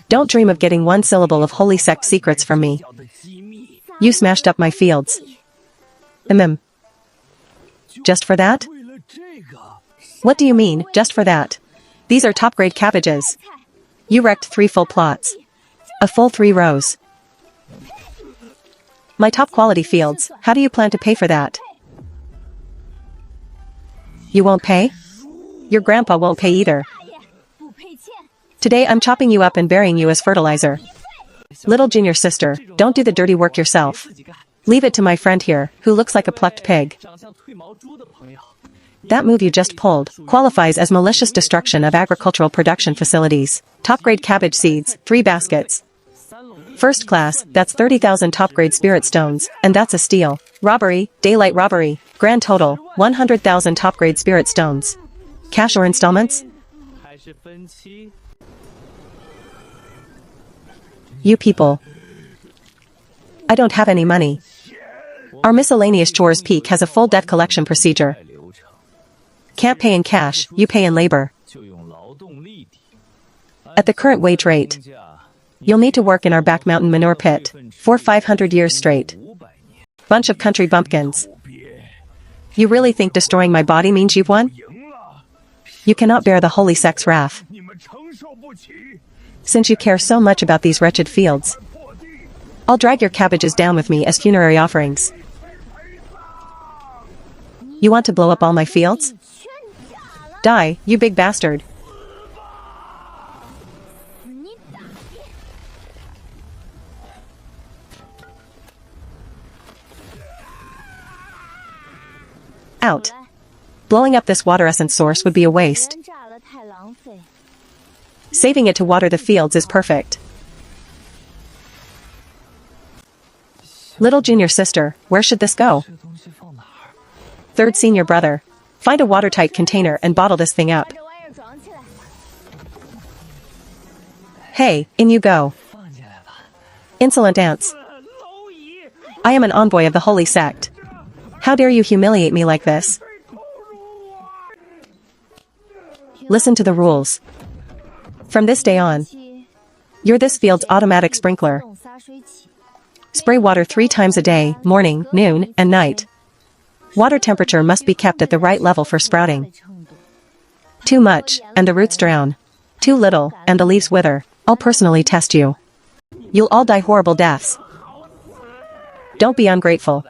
Don't dream of getting one syllable of holy sect secrets from me. You smashed up my fields. Just for that? What do you mean, just for that? These are top-grade cabbages. You wrecked 3 full plots. A full 3 rows. My top-quality fields, how do you plan to pay for that? You won't pay? Your grandpa won't pay either. Today I'm chopping you up and burying you as fertilizer. Little junior sister, don't do the dirty work yourself. Leave it to my friend here, who looks like a plucked pig. That move you just pulled qualifies as malicious destruction of agricultural production facilities. Top-grade cabbage seeds, 3 baskets. First class, that's 30,000 top-grade spirit stones, and that's a steal. Robbery, daylight robbery. Grand total, 100,000 top-grade spirit stones. Cash or installments? You people. I don't have any money. Our miscellaneous chores peak has a full debt collection procedure. Can't pay in cash, you pay in labor. At the current wage rate, you'll need to work in our back mountain manure pit for 500 years straight. Bunch of country bumpkins. You really think destroying my body means you've won? You cannot bear the holy sex wrath. Since you care so much about these wretched fields, I'll drag your cabbages down with me as funerary offerings. You want to blow up all my fields? Die, you big bastard. Out. Blowing up this water essence source would be a waste. Saving it to water the fields is perfect. Little junior sister, where should this go? Third senior brother. Find a watertight container and bottle this thing up. Hey, in you go. Insolent ants. I am an envoy of the holy sect. How dare you humiliate me like this? Listen to the rules. From this day on, you're this field's automatic sprinkler. Spray water 3 times a day, morning, noon, and night. Water temperature must be kept at the right level for sprouting. Too much, and the roots drown. Too little, and the leaves wither. I'll personally test you. You'll all die horrible deaths. Don't be ungrateful.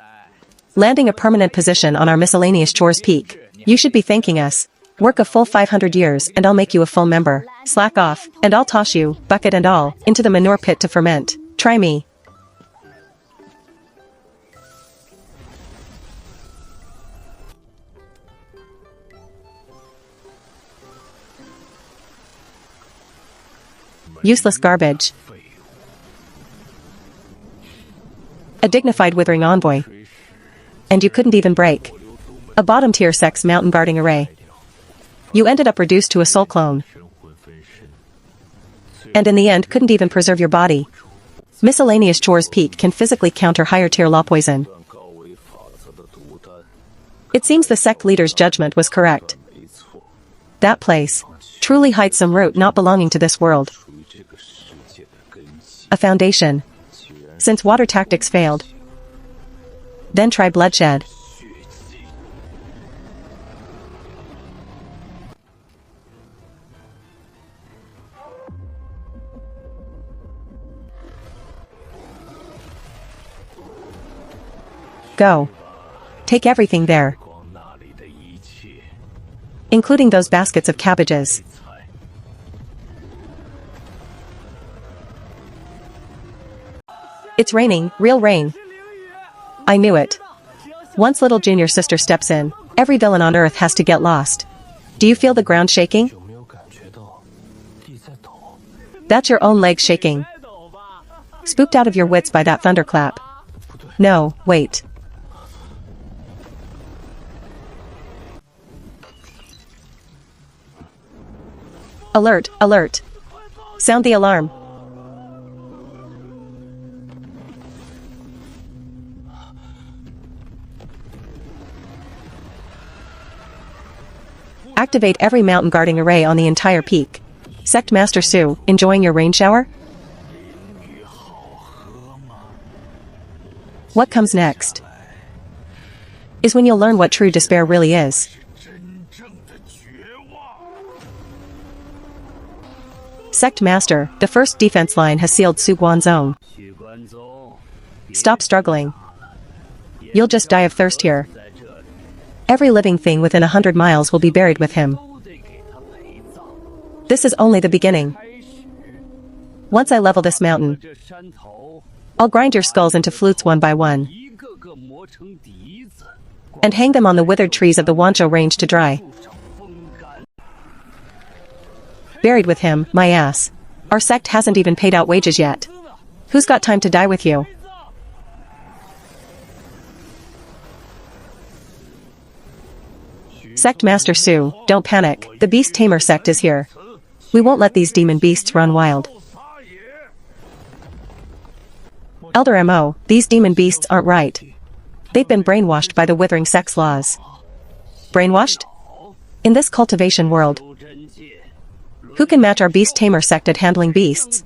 Landing a permanent position on our miscellaneous chores peak. You should be thanking us. Work a full 500 years and I'll make you a full member. Slack off, and I'll toss you, bucket and all, into the manure pit to ferment. Try me. Useless garbage. A dignified withering envoy. And you couldn't even break a bottom-tier sex mountain guarding array. You ended up reduced to a soul clone. And in the end couldn't even preserve your body. Miscellaneous chores peak can physically counter higher-tier law poison. It seems the sect leader's judgment was correct. That place truly hides some root not belonging to this world. A foundation. Since water tactics failed, then try bloodshed. Go. Take everything there, including those baskets of cabbages. It's raining, real rain. I knew it. Once little junior sister steps in, every villain on earth has to get lost. Do you feel the ground shaking? That's your own legs shaking. Spooked out of your wits by that thunderclap. No, wait. Alert, alert. Sound the alarm. Activate every mountain guarding array on the entire peak. Sect Master Sue, enjoying your rain shower? What comes next is when you'll learn what true despair really is. Sect Master, the first defense line has sealed Su Guan's own. Stop struggling. You'll just die of thirst here. Every living thing within 100 miles will be buried with him. This is only the beginning. Once I level this mountain, I'll grind your skulls into flutes one by one, and hang them on the withered trees of the Wancho Range to dry. Buried with him, my ass. Our sect hasn't even paid out wages yet. Who's got time to die with you? Sect Master Su, don't panic, the Beast Tamer sect is here. We won't let these demon beasts run wild. Elder Mo, these demon beasts aren't right. They've been brainwashed by the withering sex laws. Brainwashed? In this cultivation world, who can match our Beast Tamer sect at handling beasts?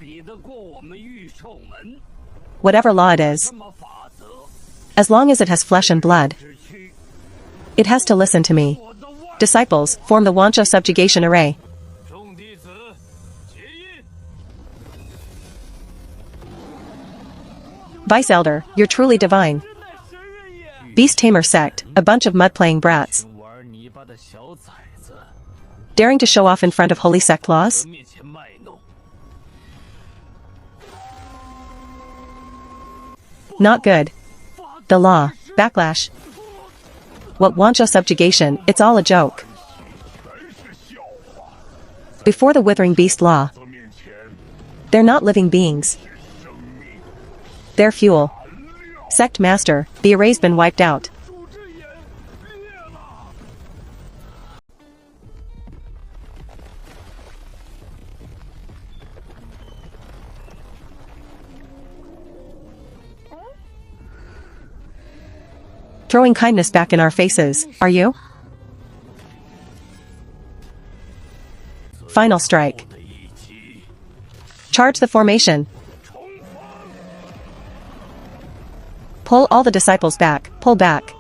Whatever law it is, as long as it has flesh and blood, it has to listen to me. Disciples, form the Wancho subjugation array. Vice Elder, you're truly divine. Beast Tamer sect, a bunch of mud-playing brats. Daring to show off in front of holy sect laws? Not good. The law. Backlash. What Wancho subjugation, it's all a joke. Before the withering beast law, they're not living beings. They're fuel. Sect Master, the array's been wiped out. Throwing kindness back in our faces, are you? Final strike. Charge the formation. Pull all the disciples back, pull back.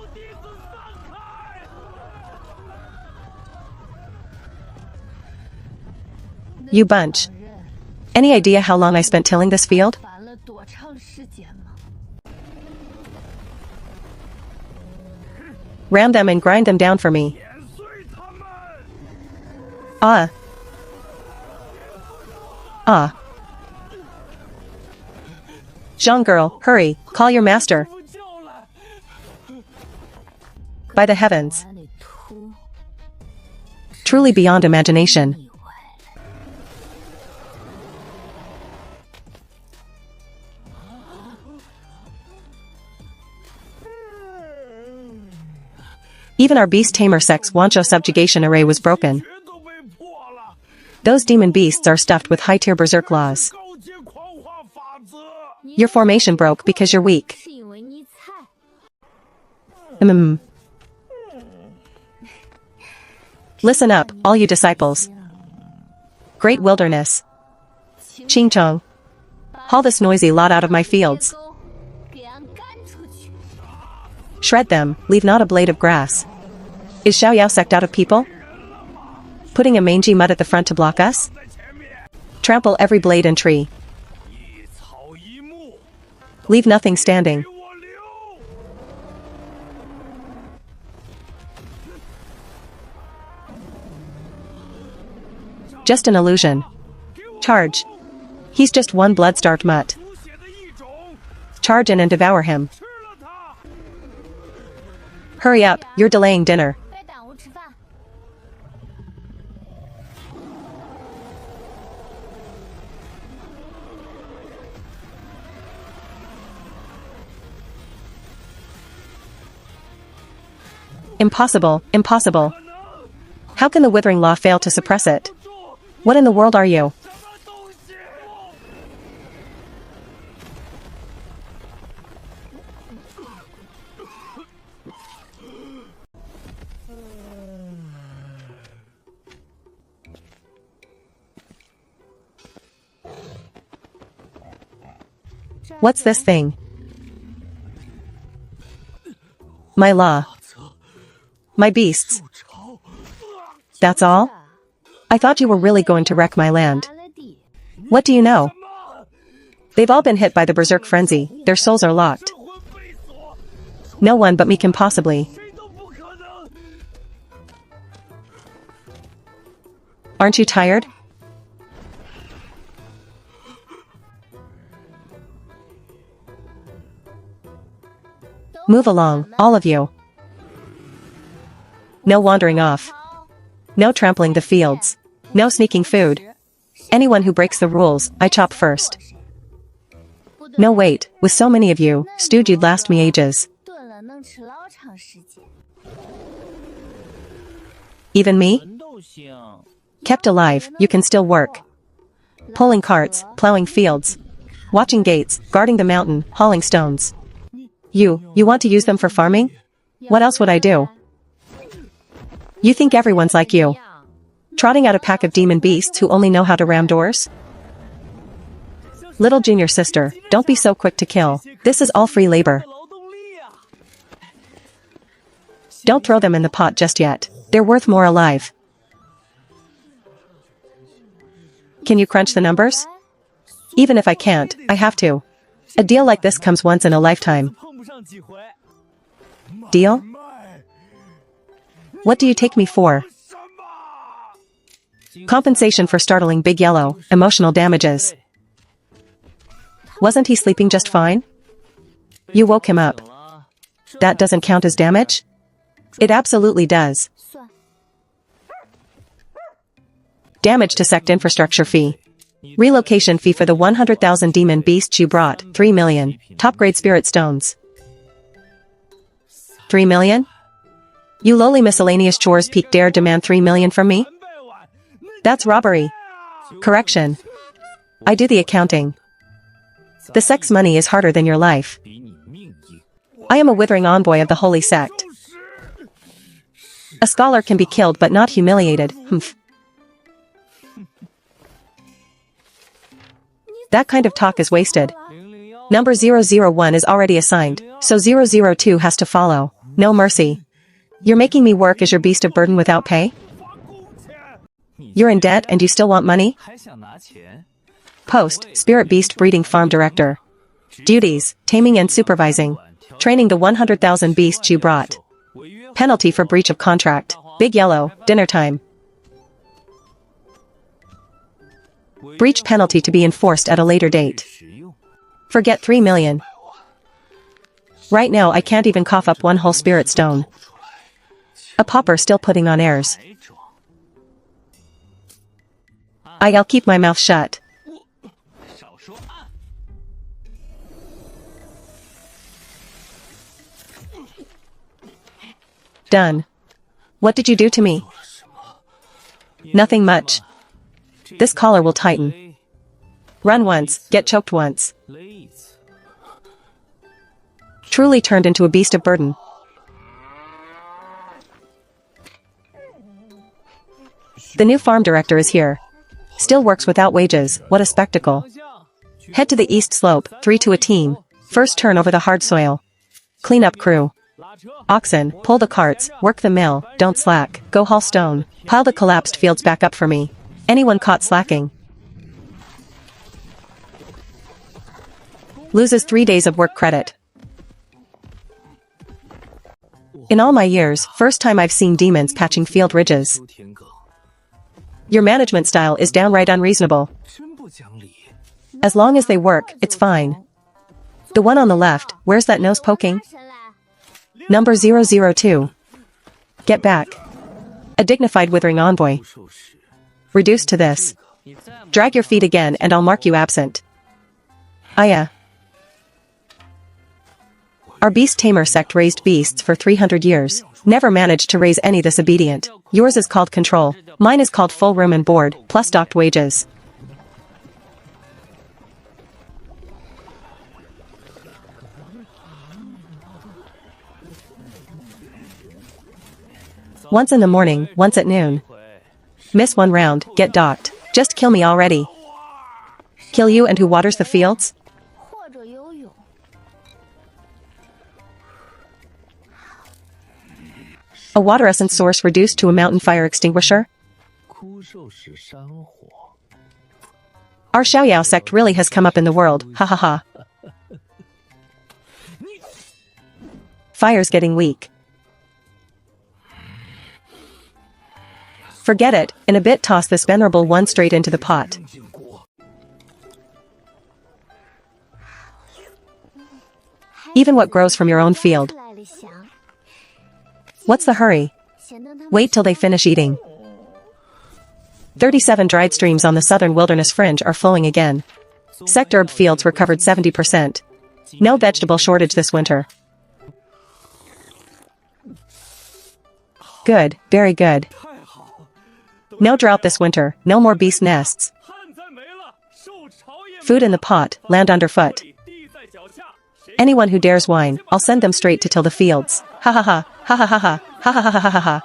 You bunch. Any idea how long I spent tilling this field? Ram them and grind them down for me. Ah. Ah. Zhang girl, hurry, call your master. By the heavens. Truly beyond imagination. Even our Beast Tamer sect's Wancho subjugation array was broken. Those demon beasts are stuffed with high-tier berserk laws. Your formation broke because you're weak. Listen up, all you disciples. Great wilderness. Qingchong. Haul this noisy lot out of my fields. Shred them, leave not a blade of grass. Is Xiaoyao sect out of people? Putting a mangy mud at the front to block us? Trample every blade and tree. Leave nothing standing. Just an illusion. Charge. He's just one blood-starved mutt. Charge in and devour him. Hurry up, you're delaying dinner. Impossible, impossible. How can the withering law fail to suppress it? What in the world are you? What's this thing? My law. My beasts. That's all? I thought you were really going to wreck my land. What do you know? They've all been hit by the berserk frenzy, their souls are locked. No one but me can possibly. Aren't you tired? Move along, all of you. No wandering off. No trampling the fields. No sneaking food. Anyone who breaks the rules, I chop first. No wait, with so many of you, stewed you'd last me ages. Even me? Kept alive, you can still work. Pulling carts, plowing fields. Watching gates, guarding the mountain, hauling stones. You want to use them for farming? What else would I do? You think everyone's like you? Trotting out a pack of demon beasts who only know how to ram doors? Little junior sister, don't be so quick to kill. This is all free labor. Don't throw them in the pot just yet. They're worth more alive. Can you crunch the numbers? Even if I can't, I have to. A deal like this comes once in a lifetime. Deal? What do you take me for? Compensation for startling Big Yellow, emotional damages. Wasn't he sleeping just fine? You woke him up. That doesn't count as damage? It absolutely does. Damage to sect infrastructure fee. Relocation fee for the 100,000 demon beasts you brought, 3 million. Top grade spirit stones. 3 million? You lowly miscellaneous chores peak dare demand 3 million from me? That's robbery. Correction. I do the accounting. The sect's money is harder than your life. I am a withering envoy of the holy sect. A scholar can be killed but not humiliated. Humph. That kind of talk is wasted. Number 001 is already assigned, so 002 has to follow. No mercy. You're making me work as your beast of burden without pay? You're in debt and you still want money? Post, Spirit Beast Breeding Farm Director. Duties, taming and supervising. Training the 100,000 beasts you brought. Penalty for breach of contract. Big Yellow, dinner time. Breach penalty to be enforced at a later date. Forget 3 million. Right now I can't even cough up one whole spirit stone. A pauper still putting on airs. I'll keep my mouth shut. Done. What did you do to me? Nothing much. This collar will tighten. Run once, get choked once. Truly turned into a beast of burden. The new farm director is here. Still works without wages, what a spectacle. Head to the east slope, 3 to a team. First turn over the hard soil. Clean up crew. Oxen, pull the carts, work the mill, don't slack, go haul stone. Pile the collapsed fields back up for me. Anyone caught slacking loses 3 days of work credit. In all my years, first time I've seen demons patching field ridges. Your management style is downright unreasonable. As long as they work, it's fine. The one on the left, where's that nose poking? Number 002. Get back. A dignified withering envoy. Reduced to this. Drag your feet again and I'll mark you absent. Our beast tamer sect raised beasts for 300 years. Never managed to raise any this obedient. Yours is called control. Mine is called full room and board, plus docked wages. Once in the morning, once at noon. Miss one round, get docked. Just kill me already. Kill you and who waters the fields? A water essence source reduced to a mountain fire extinguisher? Our Xiaoyao sect really has come up in the world, ha ha ha. Fire's getting weak. Forget it, in a bit toss this venerable one straight into the pot. Even what grows from your own field. What's the hurry? Wait till they finish eating. 37 dried streams on the southern wilderness fringe are flowing again. Sect herb fields were covered 70%. No vegetable shortage this winter. Good, very good. No drought this winter, no more beast nests. Food in the pot, land underfoot. Anyone who dares whine, I'll send them straight to till the fields. Ha ha ha, ha ha ha ha, ha ha ha ha ha ha.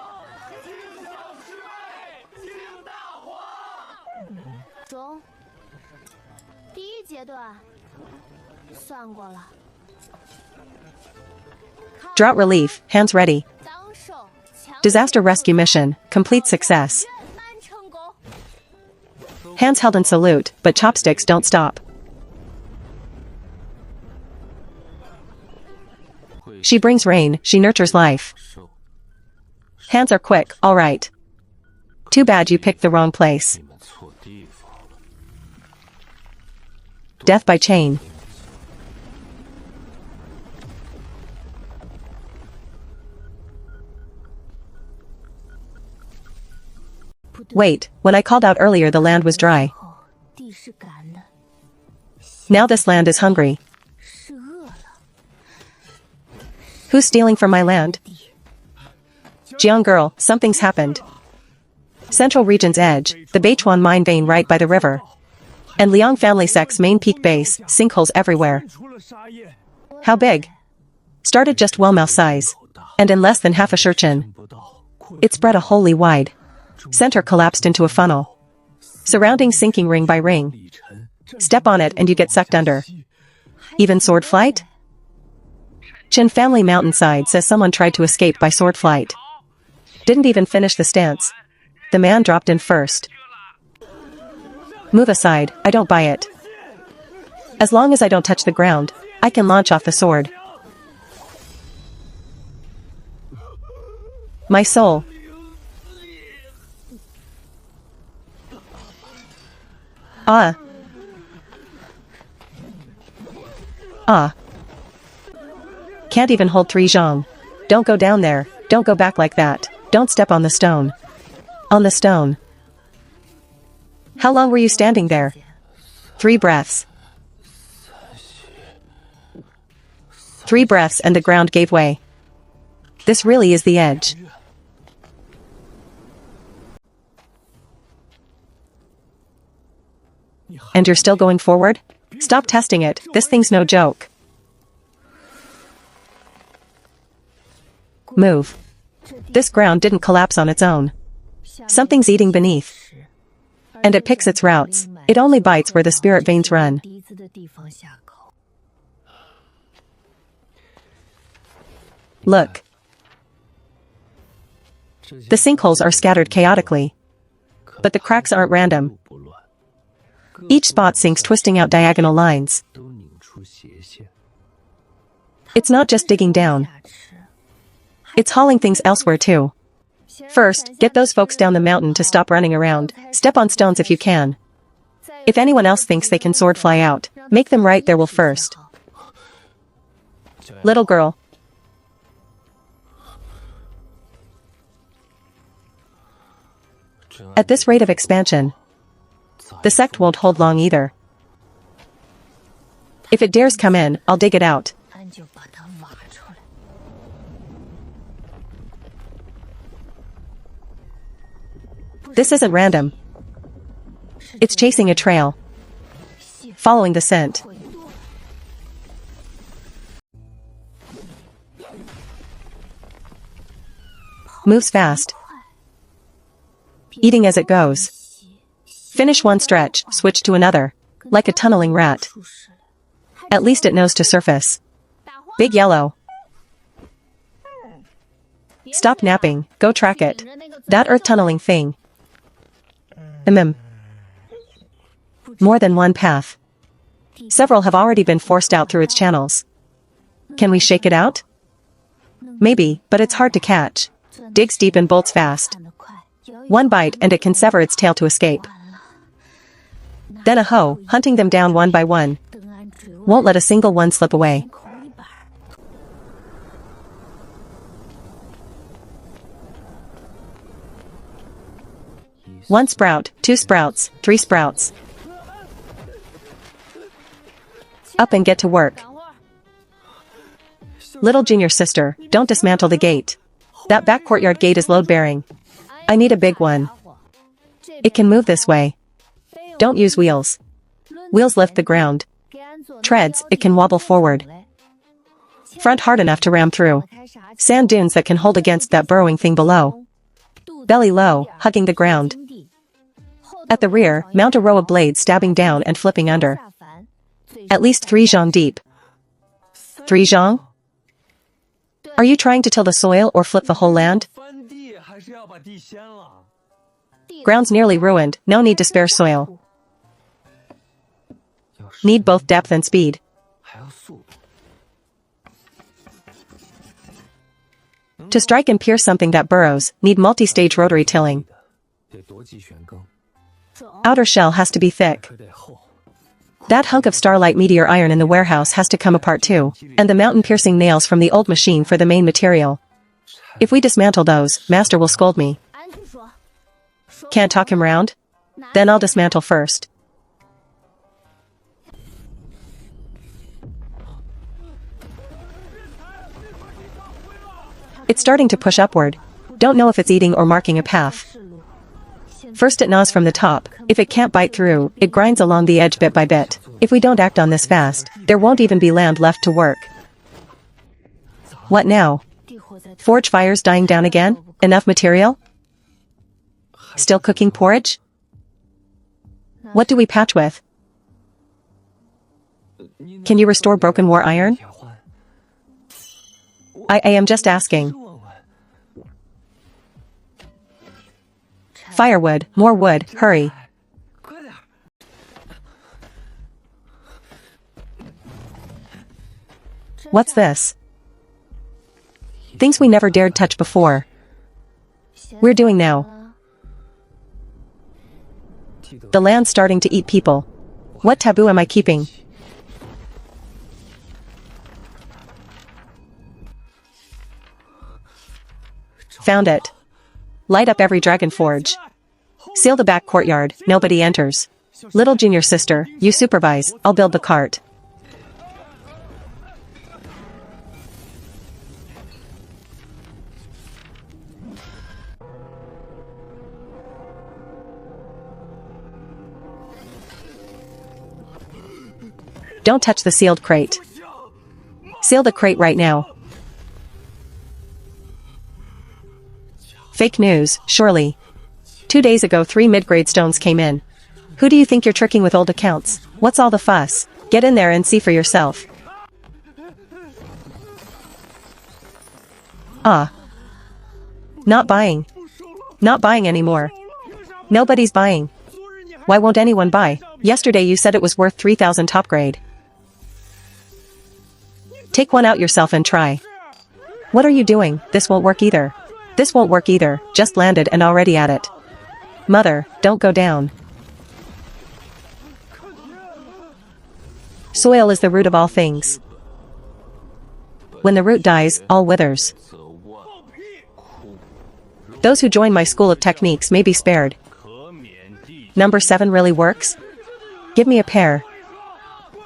Drought relief, hands ready. Disaster rescue mission, complete success. Hands held in salute, but chopsticks don't stop. She brings rain, she nurtures life. Hands are quick, all right. Too bad you picked the wrong place. Death by chain. Wait, when I called out earlier the land was dry. Now this land is hungry. Who's stealing from my land? Jiang girl, something's happened. Central region's edge, the Beichuan mine vein right by the river. And Liang family sect's main peak base, sinkholes everywhere. How big? Started just well-mouth size. And in less than half a shurchin. It spread a holy wide. Center collapsed into a funnel. Surrounding sinking ring by ring. Step on it and you get sucked under. Even sword flight? Chin family mountainside says someone tried to escape by sword flight. Didn't even finish the stance. The man dropped in first. Move aside, I don't buy it. As long as I don't touch the ground, I can launch off the sword. My soul. Ah. Ah. Can't even hold 3 zhong. Don't go down there, don't go back like that, don't step on the stone. On the stone. How long were you standing there? 3 breaths. 3 breaths and the ground gave way. This really is the edge. And you're still going forward? Stop testing it, this thing's no joke. Move. This ground didn't collapse on its own. Something's eating beneath. And it picks its routes, it only bites where the spirit veins run. Look. The sinkholes are scattered chaotically. But the cracks aren't random. Each spot sinks twisting out diagonal lines. It's not just digging down. It's hauling things elsewhere too. First, get those folks down the mountain to stop running around, step on stones if you can. If anyone else thinks they can sword fly out, make them right their will first. Little girl. At this rate of expansion, the sect won't hold long either. If it dares come in, I'll dig it out. This isn't random. It's chasing a trail. Following the scent. Moves fast. Eating as it goes. Finish one stretch, switch to another. Like a tunneling rat. At least it knows to surface. Big yellow. Stop napping, go track it. That earth tunneling thing. More than one path. Several have already been forced out through its channels. Can we shake it out? Maybe, but it's hard to catch. Digs deep and bolts fast. One bite and it can sever its tail to escape. Then a hoe, hunting them down one by one. Won't let a single one slip away. One sprout, two sprouts, three sprouts. Up and get to work. Little junior sister, don't dismantle the gate. That back courtyard gate is load-bearing. I need a big one. It can move this way. Don't use wheels. Wheels lift the ground. Treads, it can wobble forward. Front hard enough to ram through. Sand dunes that can hold against that burrowing thing below. Belly low, hugging the ground. At the rear, mount a row of blades stabbing down and flipping under. At least 3 zhang deep. 3 zhang? Are you trying to till the soil or flip the whole land? Ground's nearly ruined, no need to spare soil. Need both depth and speed. To strike and pierce something that burrows, need multi-stage rotary tilling. Outer shell has to be thick. That hunk of starlight meteor iron in the warehouse has to come apart too, and the mountain-piercing nails from the old machine for the main material. If we dismantle those, Master will scold me. Can't talk him round? Then I'll dismantle first. It's starting to push upward. Don't know if it's eating or marking a path. First it gnaws from the top. If it can't bite through, it grinds along the edge bit by bit. If we don't act on this fast, there won't even be land left to work. What now? Forge fires dying down again? Enough material? Still cooking porridge? What do we patch with? Can you restore broken war iron? I am just asking. Firewood, more wood, hurry. What's this? Things we never dared touch before. We're doing now. The land's starting to eat people. What taboo am I keeping? Found it. Light up every dragon forge. Seal the back courtyard, nobody enters. Little junior sister, you supervise, I'll build the cart. Don't touch the sealed crate. Seal the crate right now. Fake news, surely. 2 days ago 3 mid-grade stones came in. Who do you think you're tricking with old accounts? What's all the fuss? Get in there and see for yourself. Ah. Not buying. Not buying anymore. Nobody's buying. Why won't anyone buy? Yesterday you said it was worth 3,000 top grade. Take one out yourself and try. What are you doing? This won't work either. This won't work either, just landed and already at it. Mother, don't go down. Soil is the root of all things. When the root dies, all withers. Those who join my school of techniques may be spared. Number 7 really works? Give me a pair.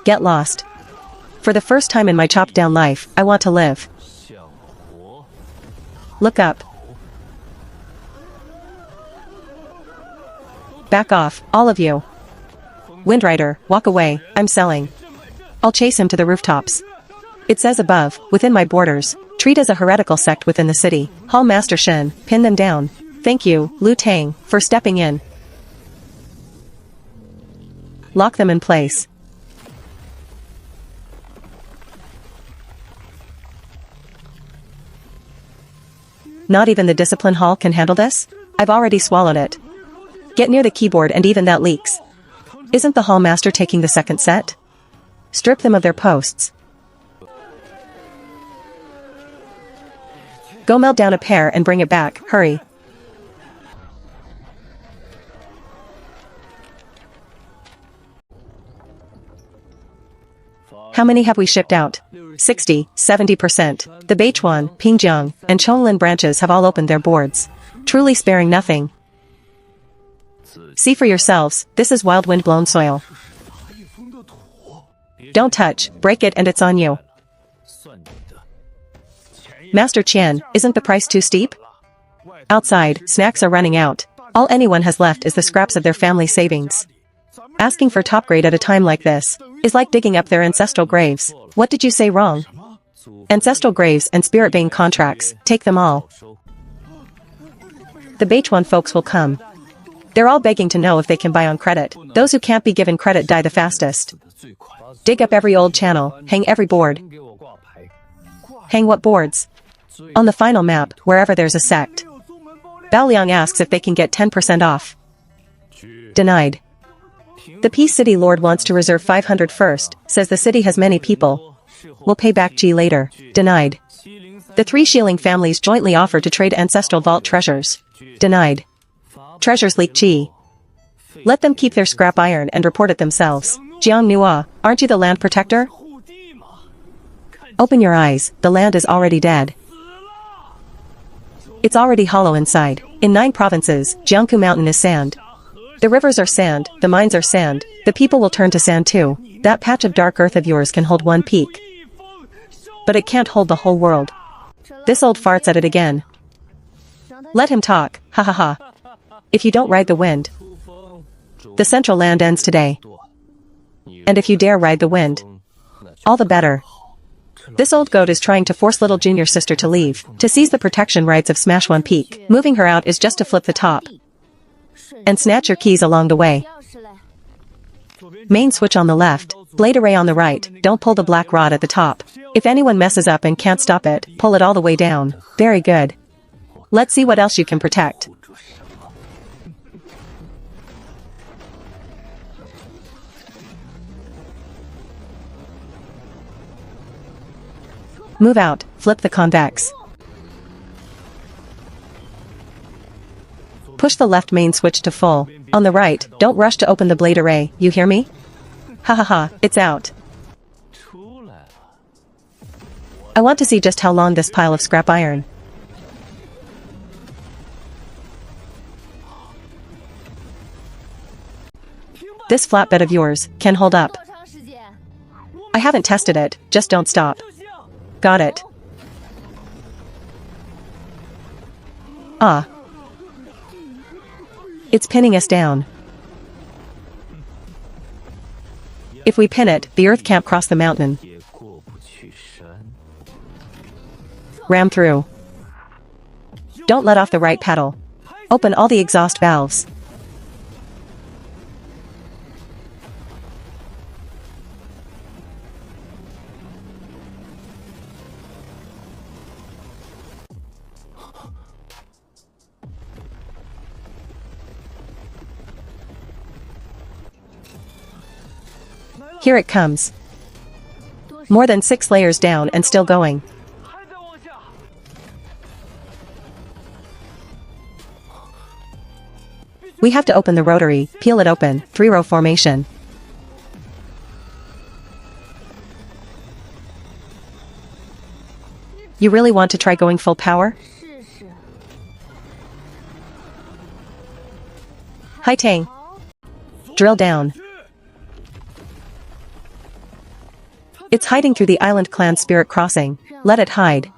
Get lost. For the first time in my chopped down life, I want to live. Look up. Back off, all of you. Windrider, walk away, I'm selling. I'll chase him to the rooftops. It says above, within my borders, treat as a heretical sect within the city. Hall Master Shen, pin them down. Thank you, Lu Tang, for stepping in. Lock them in place. Not even the discipline hall can handle this? I've already swallowed it. Get near the keyboard and even that leaks. Isn't the hall master taking the second set? Strip them of their posts. Go melt down a pair and bring it back, hurry. How many have we shipped out? 60, 70%. The Beichuan, Pingjiang, and Chonglin branches have all opened their boards. Truly sparing nothing. See for yourselves, this is wild wind-blown soil. Don't touch, break it and it's on you. Master Qian, isn't the price too steep? Outside, snacks are running out. All anyone has left is the scraps of their family savings. Asking for top grade at a time like this is like digging up their ancestral graves. What did you say wrong? Ancestral graves and spirit vein contracts, take them all. The Beichuan folks will come. They're all begging to know if they can buy on credit. Those who can't be given credit die the fastest. Dig up every old channel, hang every board. Hang what boards? On the final map, wherever there's a sect. Baoliang asks if they can get 10% off. Denied. The Peace City Lord wants to reserve 500 first, says the city has many people. We'll pay back G later. Denied. The three Shilling families jointly offer to trade ancestral vault treasures. Denied. Treasures leak G. Let them keep their scrap iron and report it themselves. Jiang Nua, aren't you the land protector? Open your eyes, the land is already dead. It's already hollow inside. In 9 provinces, Jiangku Mountain is sand. The rivers are sand, the mines are sand, the people will turn to sand too. That patch of dark earth of yours can hold one peak. But it can't hold the whole world. This old farts at it again. Let him talk, ha ha ha. If you don't ride the wind, the central land ends today. And if you dare ride the wind, all the better. This old goat is trying to force little junior sister to leave, to seize the protection rights of Smash One Peak. Moving her out is just to flip the top. And snatch your keys along the way. Main switch on the left, blade array on the right, don't pull the black rod at the top. If anyone messes up and can't stop it, pull it all the way down. Very good. Let's see what else you can protect. Move out, flip the convex. Push the left main switch to full. On the right, don't rush to open the blade array, you hear me? Ha ha ha, it's out. I want to see just how long this pile of scrap iron. This flatbed of yours can hold up. I haven't tested it, just don't stop. Got it. Ah. It's pinning us down. If we pin it, the earth can't cross the mountain. Ram through. Don't let off the right pedal. Open all the exhaust valves. Here it comes. More than 6 layers down and still going. We have to open the rotary, peel it open, 3-row formation. You really want to try going full power? Hai Tang. Drill down. It's hiding through the island clan spirit crossing. Let it hide.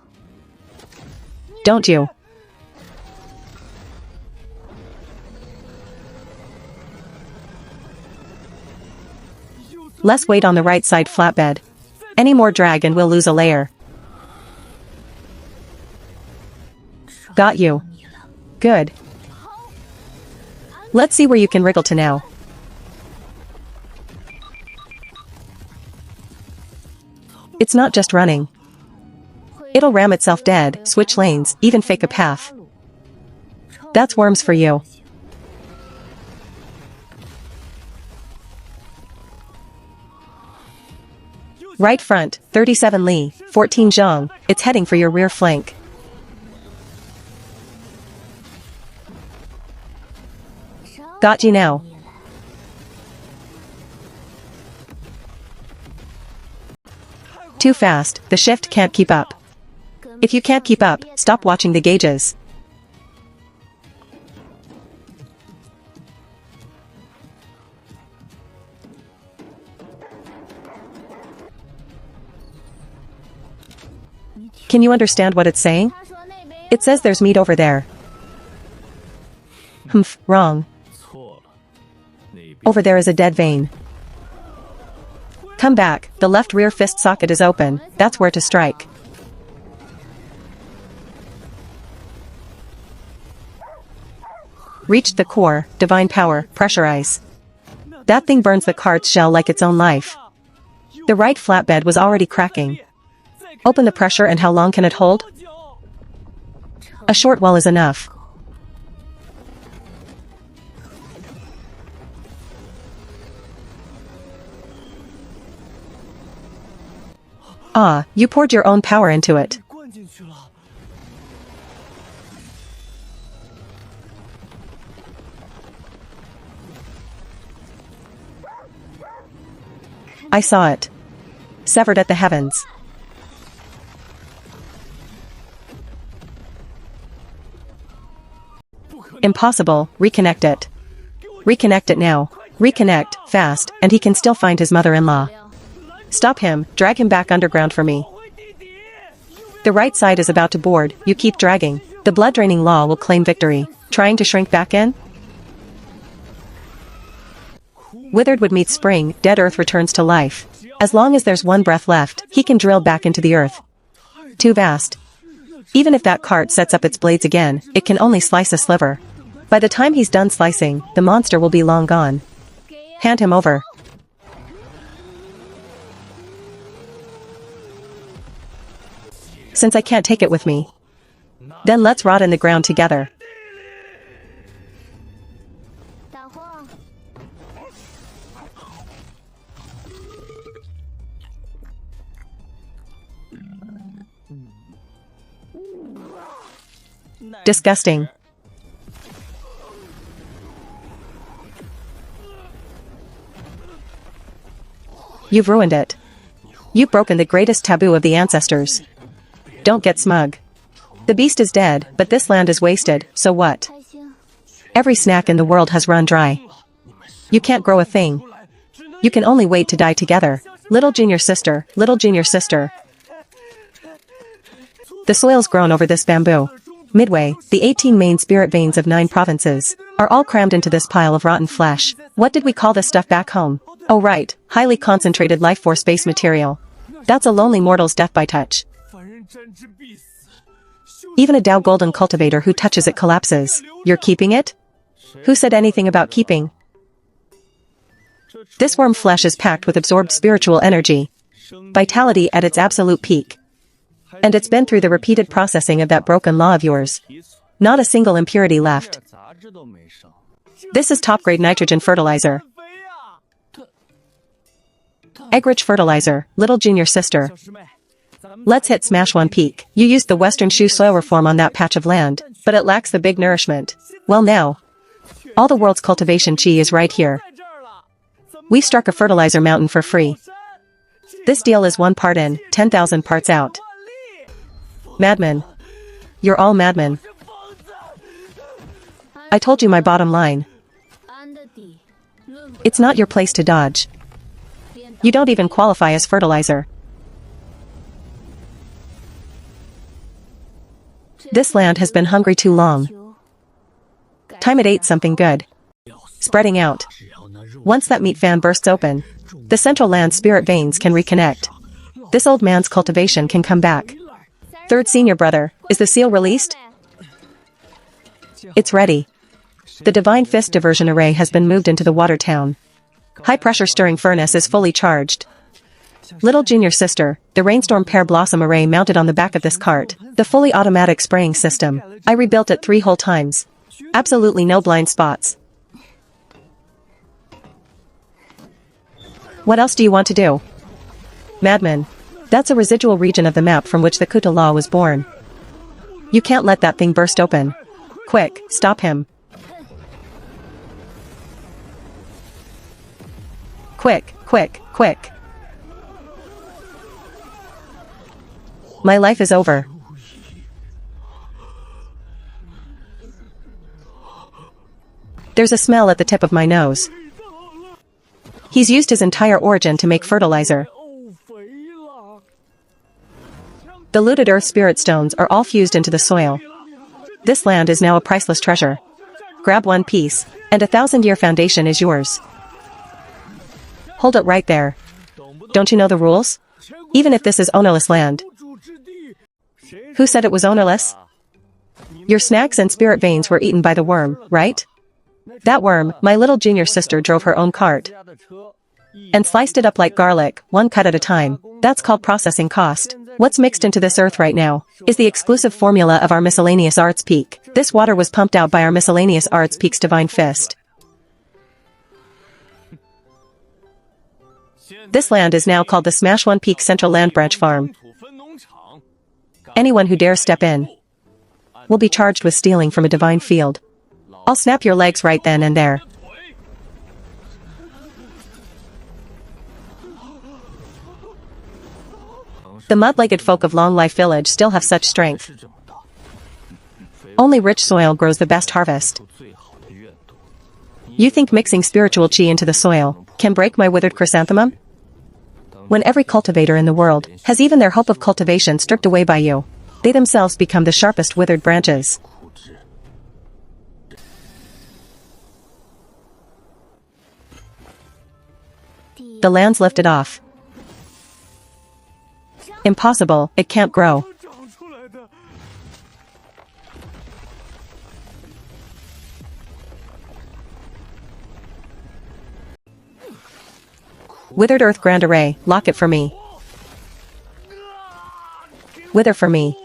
Don't you? Less weight on the right side flatbed. Any more drag and we'll lose a layer. Got you. Good. Let's see where you can wriggle to now. It's not just running. It'll ram itself dead, switch lanes, even fake a path. That's worms for you. Right front, 37 Li, 14 Zhang, it's heading for your rear flank. Got you now. Too fast, the shift can't keep up. If you can't keep up, stop watching the gauges. Can you understand what it's saying? It says there's meat over there. Humph, wrong. Over there is a dead vein. Come back, the left rear fist socket is open, that's where to strike. Reached the core, divine power, pressurize. That thing burns the cart's shell like its own life. The right flatbed was already cracking. Open the pressure and how long can it hold? A short while is enough. Ah, you poured your own power into it. I saw it. Severed at the heavens. Impossible, reconnect it. Reconnect it now. Reconnect, fast, and he can still find his mother-in-law. Stop him, drag him back underground for me. The right side is about to board, you keep dragging. The blood-draining law will claim victory. Trying to shrink back in? Withered wood meets spring, dead earth returns to life. As long as there's one breath left, he can drill back into the earth. Too vast. Even if that cart sets up its blades again, it can only slice a sliver. By the time he's done slicing, the monster will be long gone. Hand him over. Since I can't take it with me, then let's rot in the ground together. Disgusting. You've ruined it. You've broken the greatest taboo of the ancestors. Don't get smug. The beast is dead, but this land is wasted, so what? Every snack in the world has run dry. You can't grow a thing. You can only wait to die together. Little junior sister, little junior sister. The soil's grown over this bamboo. Midway, the 18 main spirit veins of 9 provinces are all crammed into this pile of rotten flesh. What did we call this stuff back home? Oh right, highly concentrated life force base material. That's a lonely mortal's death by touch. Even a Tao golden cultivator who touches it collapses. You're keeping it? Who said anything about keeping? This worm flesh is packed with absorbed spiritual energy. Vitality at its absolute peak. And it's been through the repeated processing of that broken law of yours. Not a single impurity left. This is top-grade nitrogen fertilizer. Egg-rich fertilizer, little junior sister. Let's hit smash one peak. You used the Western shoe soil reform on that patch of land, but it lacks the big nourishment. Well now, all the world's cultivation chi is right here. We struck a fertilizer mountain for free. This deal is 1 part in, 10,000 parts out. Madmen. You're all madmen. I told you my bottom line. It's not your place to dodge. You don't even qualify as fertilizer. This land has been hungry too long. Time it ate something good. Spreading out. Once that meat fan bursts open, the central land spirit veins can reconnect. This old man's cultivation can come back. Third senior brother, is the seal released? It's ready. The Divine Fist diversion array has been moved into the water town. High-pressure stirring furnace is fully charged. Little junior sister, the rainstorm pear blossom array mounted on the back of this cart. The fully automatic spraying system. I rebuilt it 3 whole times. Absolutely no blind spots. What else do you want to do? Madman. That's a residual region of the map from which the Kuta law was born. You can't let that thing burst open. Quick, stop him. Quick, quick, quick. My life is over. There's a smell at the tip of my nose. He's used his entire origin to make fertilizer. The looted earth spirit stones are all fused into the soil. This land is now a priceless treasure. Grab one piece, and a 1,000-year foundation is yours. Hold it right there. Don't you know the rules? Even if this is ownerless land. Who said it was ownerless? Your snacks and spirit veins were eaten by the worm, right? That worm, my little junior sister drove her own cart. And sliced it up like garlic, one cut at a time. That's called processing cost. What's mixed into this earth right now is the exclusive formula of our miscellaneous arts peak. This water was pumped out by our miscellaneous arts peak's divine fist. This land is now called the Smash One Peak Central Land Branch Farm. Anyone who dares step in will be charged with stealing from a divine field. I'll snap your legs right then and there. The mud-legged folk of Long Life Village still have such strength. Only rich soil grows the best harvest. You think mixing spiritual chi into the soil can break my withered chrysanthemum? When every cultivator in the world has even their hope of cultivation stripped away by you, they themselves become the sharpest withered branches. The land's lifted off. Impossible, it can't grow. Withered Earth Grand Array, lock it for me. Wither for me.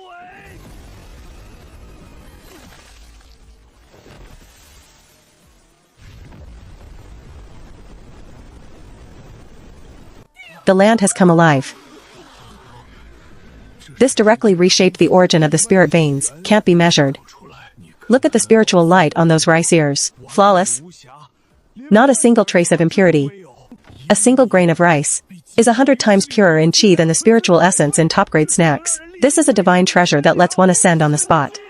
The land has come alive. This directly reshaped the origin of the spirit veins, can't be measured. Look at the spiritual light on those rice ears. Flawless. Not a single trace of impurity. A single grain of rice is 100 times purer in chi than the spiritual essence in top-grade snacks. This is a divine treasure that lets one ascend on the spot.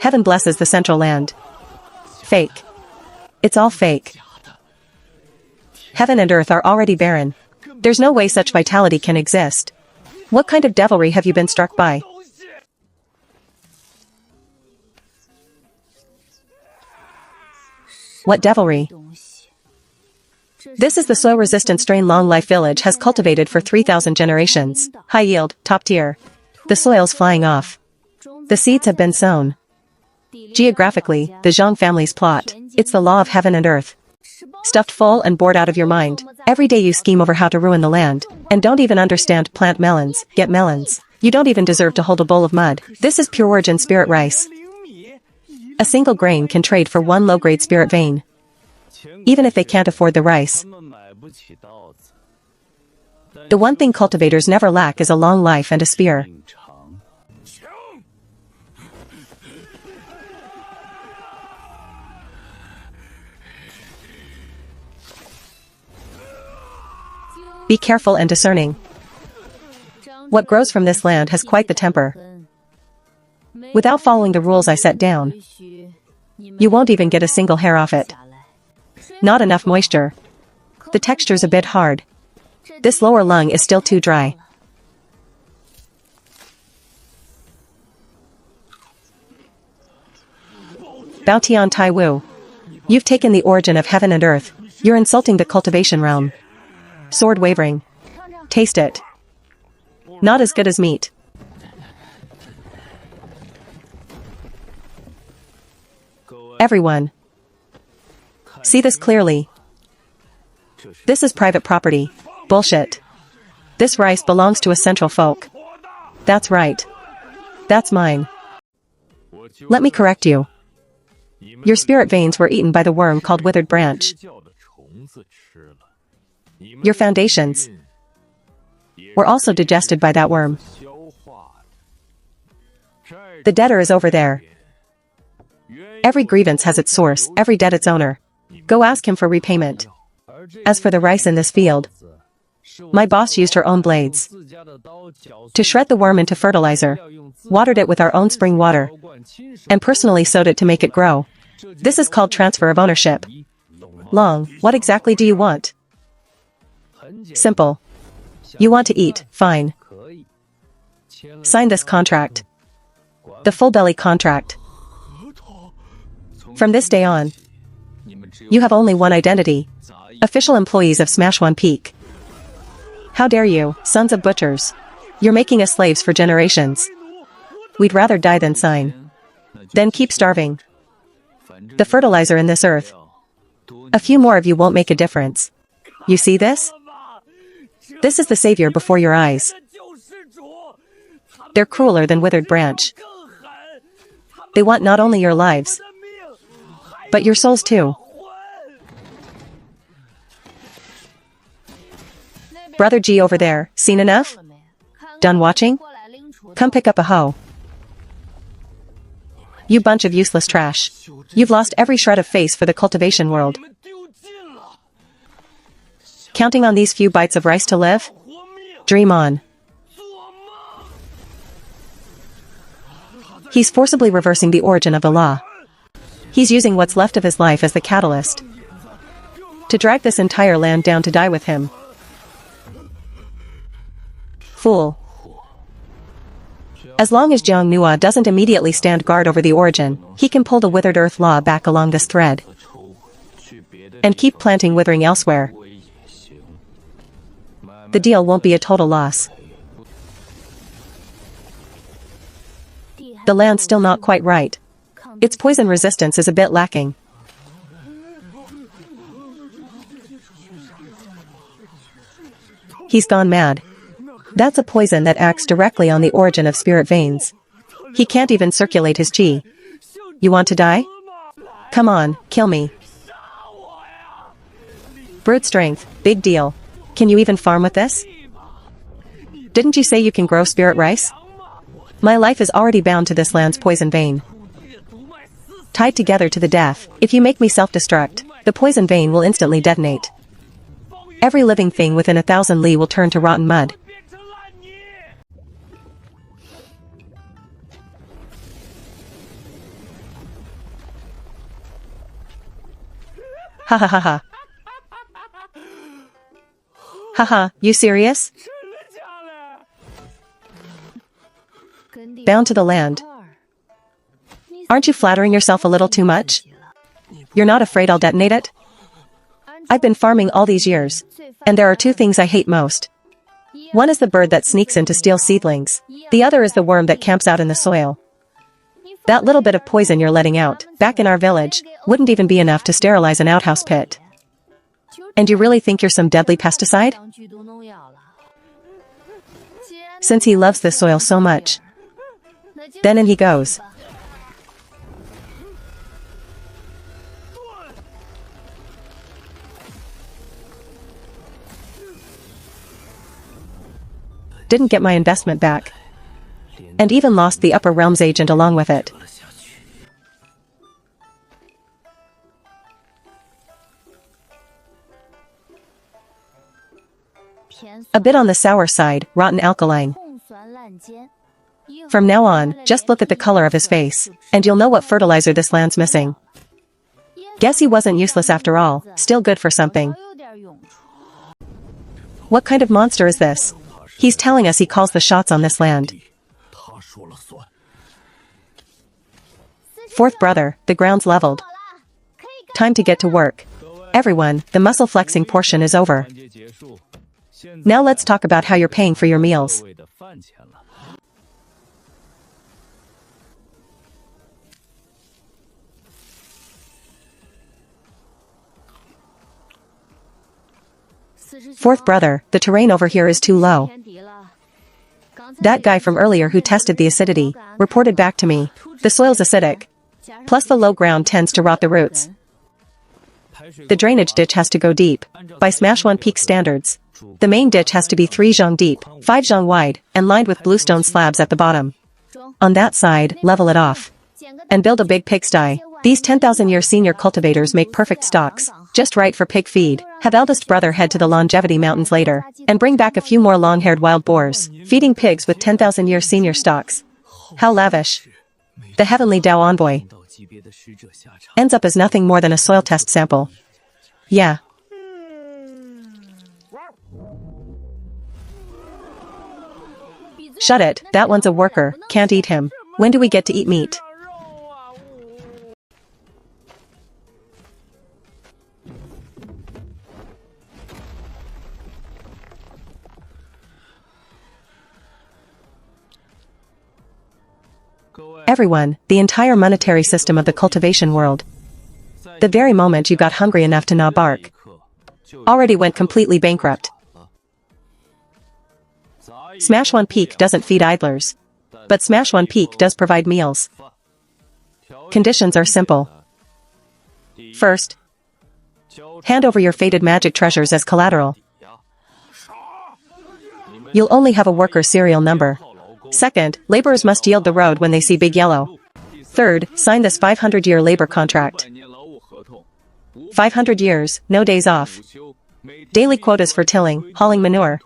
Heaven blesses the central land. Fake. It's all fake. Heaven and earth are already barren. There's no way such vitality can exist. What kind of devilry have you been struck by? What devilry? This is the soil-resistant strain Long Life Village has cultivated for 3,000 generations. High yield, top tier. The soil's flying off. The seeds have been sown. Geographically, the Zhang family's plot. It's the law of heaven and earth. Stuffed full and bored out of your mind. Every day you scheme over how to ruin the land. And don't even understand plant melons, get melons. You don't even deserve to hold a bowl of mud. This is pure origin spirit rice. A single grain can trade for one low-grade spirit vein. Even if they can't afford the rice. The one thing cultivators never lack is a long life and a spear. Be careful and discerning. What grows from this land has quite the temper. Without following the rules I set down, you won't even get a single hair off it. Not enough moisture. The texture's a bit hard. This lower lung is still too dry. Bao Tian Tai Wu. You've taken the origin of heaven and earth. You're insulting the cultivation realm. Sword wavering. Taste it. Not as good as meat. Everyone. See this clearly. This is private property. Bullshit. This rice belongs to a central folk. That's right. That's mine. Let me correct you. Your spirit veins were eaten by the worm called Withered Branch. Your foundations were also digested by that worm. The debtor is over there. Every grievance has its source, every debt its owner. Go ask him for repayment. As for the rice in this field, My boss used her own blades to shred the worm into fertilizer, watered it with our own spring water, and personally sowed it to make it grow. This is called transfer of ownership. Long, what exactly do you want? Simple. You want to eat, fine. Sign this contract. The full belly contract. From this day on, you have only one identity. Official employees of Smash One Peak. How dare you, sons of butchers. You're making us slaves for generations. We'd rather die than sign. Then keep starving. The fertilizer in this earth. A few more of you won't make a difference. You see this? This is the savior before your eyes. They're crueler than withered branch. They want not only your lives, but your souls too. Brother G over there, seen enough? Done watching? Come pick up a hoe. You bunch of useless trash. You've lost every shred of face for the cultivation world. Counting on these few bites of rice to live? Dream on. He's forcibly reversing the origin of the law. He's using what's left of his life as the catalyst to drag this entire land down to die with him. Fool. As long as Jiang Nua doesn't immediately stand guard over the origin, he can pull the withered earth law back along this thread and keep planting withering elsewhere. The deal won't be a total loss. The land's still not quite right. Its poison resistance is a bit lacking. He's gone mad. That's a poison that acts directly on the origin of spirit veins. He can't even circulate his chi. You want to die? Come on, kill me. Brute strength, big deal. Can you even farm with this? Didn't you say you can grow spirit rice? My life is already bound to this land's poison vein. Tied together to the death, if you make me self-destruct, the poison vein will instantly detonate. Every living thing within 1,000 li will turn to rotten mud. Ha ha ha ha. Haha, you serious? Bound to the land. Aren't you flattering yourself a little too much? You're not afraid I'll detonate it? I've been farming all these years, and there are two things I hate most. One is the bird that sneaks in to steal seedlings. The other is the worm that camps out in the soil. That little bit of poison you're letting out, back in our village, wouldn't even be enough to sterilize an outhouse pit. And you really think you're some deadly pesticide? Since he loves this soil so much, then in he goes. Didn't get my investment back. And even lost the upper realms agent along with it. A bit on the sour side, rotten alkaline. From now on, just look at the color of his face, and you'll know what fertilizer this land's missing. Guess he wasn't useless after all, still good for something. What kind of monster is this? He's telling us he calls the shots on this land. Fourth brother, the ground's leveled. Time to get to work. Everyone, the muscle flexing portion is over. Now let's talk about how you're paying for your meals. Fourth brother, the terrain over here is too low. That guy from earlier who tested the acidity reported back to me. The soil's acidic. Plus the low ground tends to rot the roots. The drainage ditch has to go deep. By Smash One Peak standards, the main ditch has to be 3 zhang deep, 5 zhang wide, and lined with bluestone slabs at the bottom. On that side, level it off. And build a big pigsty. These 10,000-year senior cultivators make perfect stocks. Just right for pig feed. Have eldest brother head to the longevity mountains later, and bring back a few more long-haired wild boars, feeding pigs with 10,000-year senior stocks. How lavish. The heavenly Tao envoy ends up as nothing more than a soil test sample. Yeah. Shut it, that one's a worker, can't eat him. When do we get to eat meat? Everyone, the entire monetary system of the cultivation world. The very moment you got hungry enough to gnaw bark, already went completely bankrupt. Smash One Peak doesn't feed idlers, but Smash One Peak does provide meals. Conditions are simple. First, hand over your faded magic treasures as collateral. You'll only have a worker serial number. Second, laborers must yield the road when they see Big Yellow. Third, sign this 500-year labor contract. 500 years, no days off. Daily quotas for tilling, hauling manure,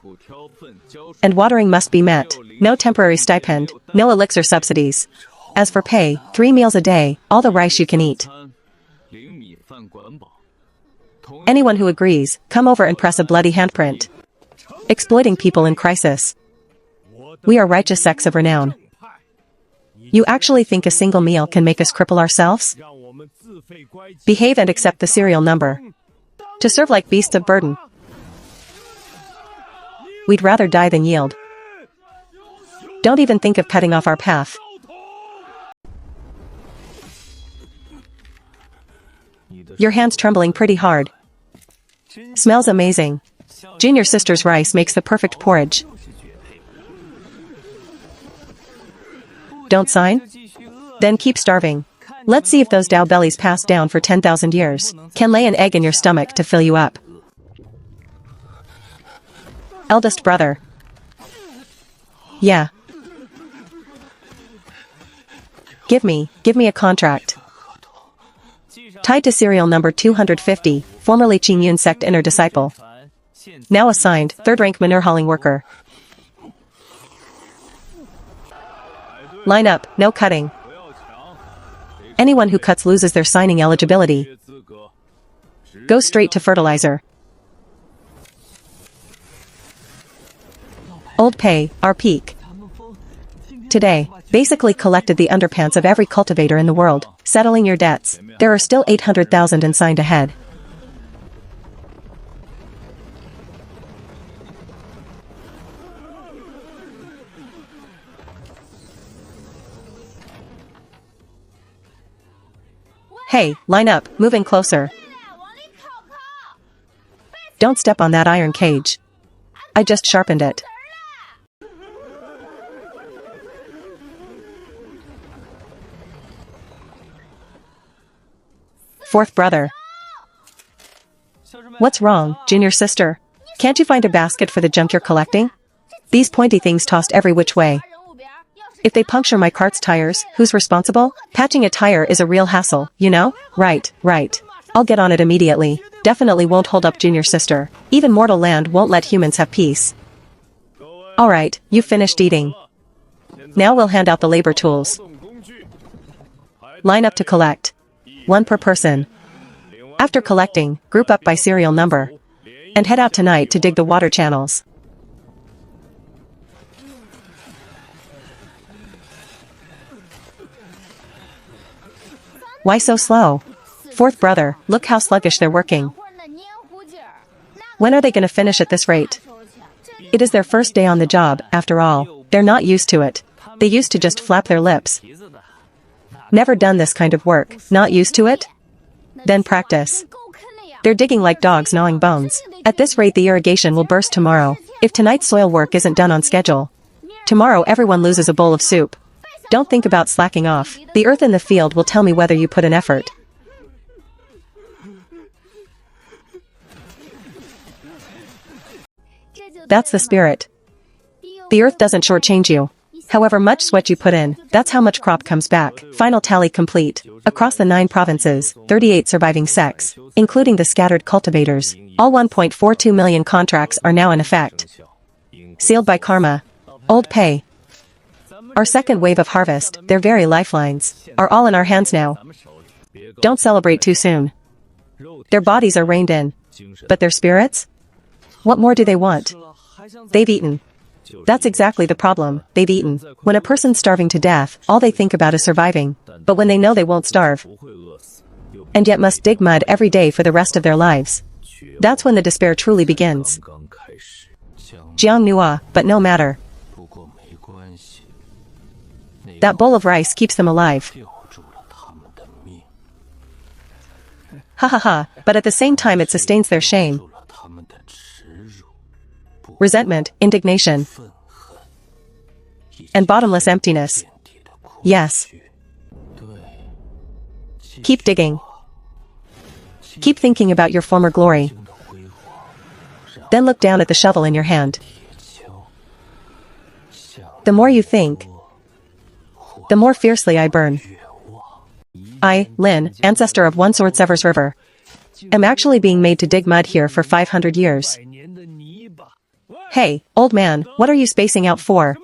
and watering must be met. No temporary stipend, no elixir subsidies. As for pay, 3 meals a day, all the rice you can eat. Anyone who agrees, come over and press a bloody handprint. Exploiting people in crisis. We are righteous sects of renown. You actually think a single meal can make us cripple ourselves? Behave and accept the serial number. To serve like beasts of burden. We'd rather die than yield. Don't even think of cutting off our path. Your hand's trembling pretty hard. Smells amazing. Junior sister's rice makes the perfect porridge. Don't sign? Then keep starving. Let's see if those Tao bellies passed down for 10,000 years can lay an egg in your stomach to fill you up. Eldest brother. Yeah. Give me a contract. Tied to serial number 250, formerly Qingyun sect inner disciple. Now assigned, third-rank manure hauling worker. Line up, no cutting. Anyone who cuts loses their signing eligibility. Go straight to fertilizer. Old pay, our peak. Today, basically collected the underpants of every cultivator in the world, settling your debts. There are still 800,000 unsigned ahead. Hey, line up, moving closer. Don't step on that iron cage. I just sharpened it. Fourth brother. What's wrong, junior sister? Can't you find a basket for the junk you're collecting? These pointy things tossed every which way. If they puncture my cart's tires, who's responsible? Patching a tire is a real hassle, you know? Right. I'll get on it immediately. Definitely won't hold up junior sister. Even mortal land won't let humans have peace. Alright, you finished eating. Now we'll hand out the labor tools. Line up to collect. 1 per person. After collecting, group up by serial number. And head out tonight to dig the water channels. Why so slow? Fourth brother, look how sluggish they're working. When are they gonna finish at this rate? It is their first day on the job, after all. They're not used to it. They used to just flap their lips. Never done this kind of work, not used to it? Then practice. They're digging like dogs gnawing bones. At this rate the irrigation will burst tomorrow, if tonight's soil work isn't done on schedule. Tomorrow everyone loses a bowl of soup. Don't think about slacking off. The earth in the field will tell me whether you put in effort. That's the spirit. The earth doesn't shortchange you. However much sweat you put in, that's how much crop comes back. Final tally complete. Across the 9 provinces, 38 surviving sects, including the scattered cultivators, all 1.42 million contracts are now in effect. Sealed by karma. Old pay. Our second wave of harvest, their very lifelines, are all in our hands now. Don't celebrate too soon. Their bodies are reined in. But their spirits? What more do they want? They've eaten. That's exactly the problem, they've eaten. When a person's starving to death, all they think about is surviving. But when they know they won't starve, and yet must dig mud every day for the rest of their lives, that's when the despair truly begins. Jiang Nua, but no matter. That bowl of rice keeps them alive. Ha ha ha, but at the same time it sustains their shame, resentment, indignation, and bottomless emptiness. Yes. Keep digging. Keep thinking about your former glory. Then look down at the shovel in your hand. The more you think, the more fiercely I burn. I, Lin, ancestor of One Sword Severs River, am actually being made to dig mud here for 500 years. Hey, old man, what are you spacing out for?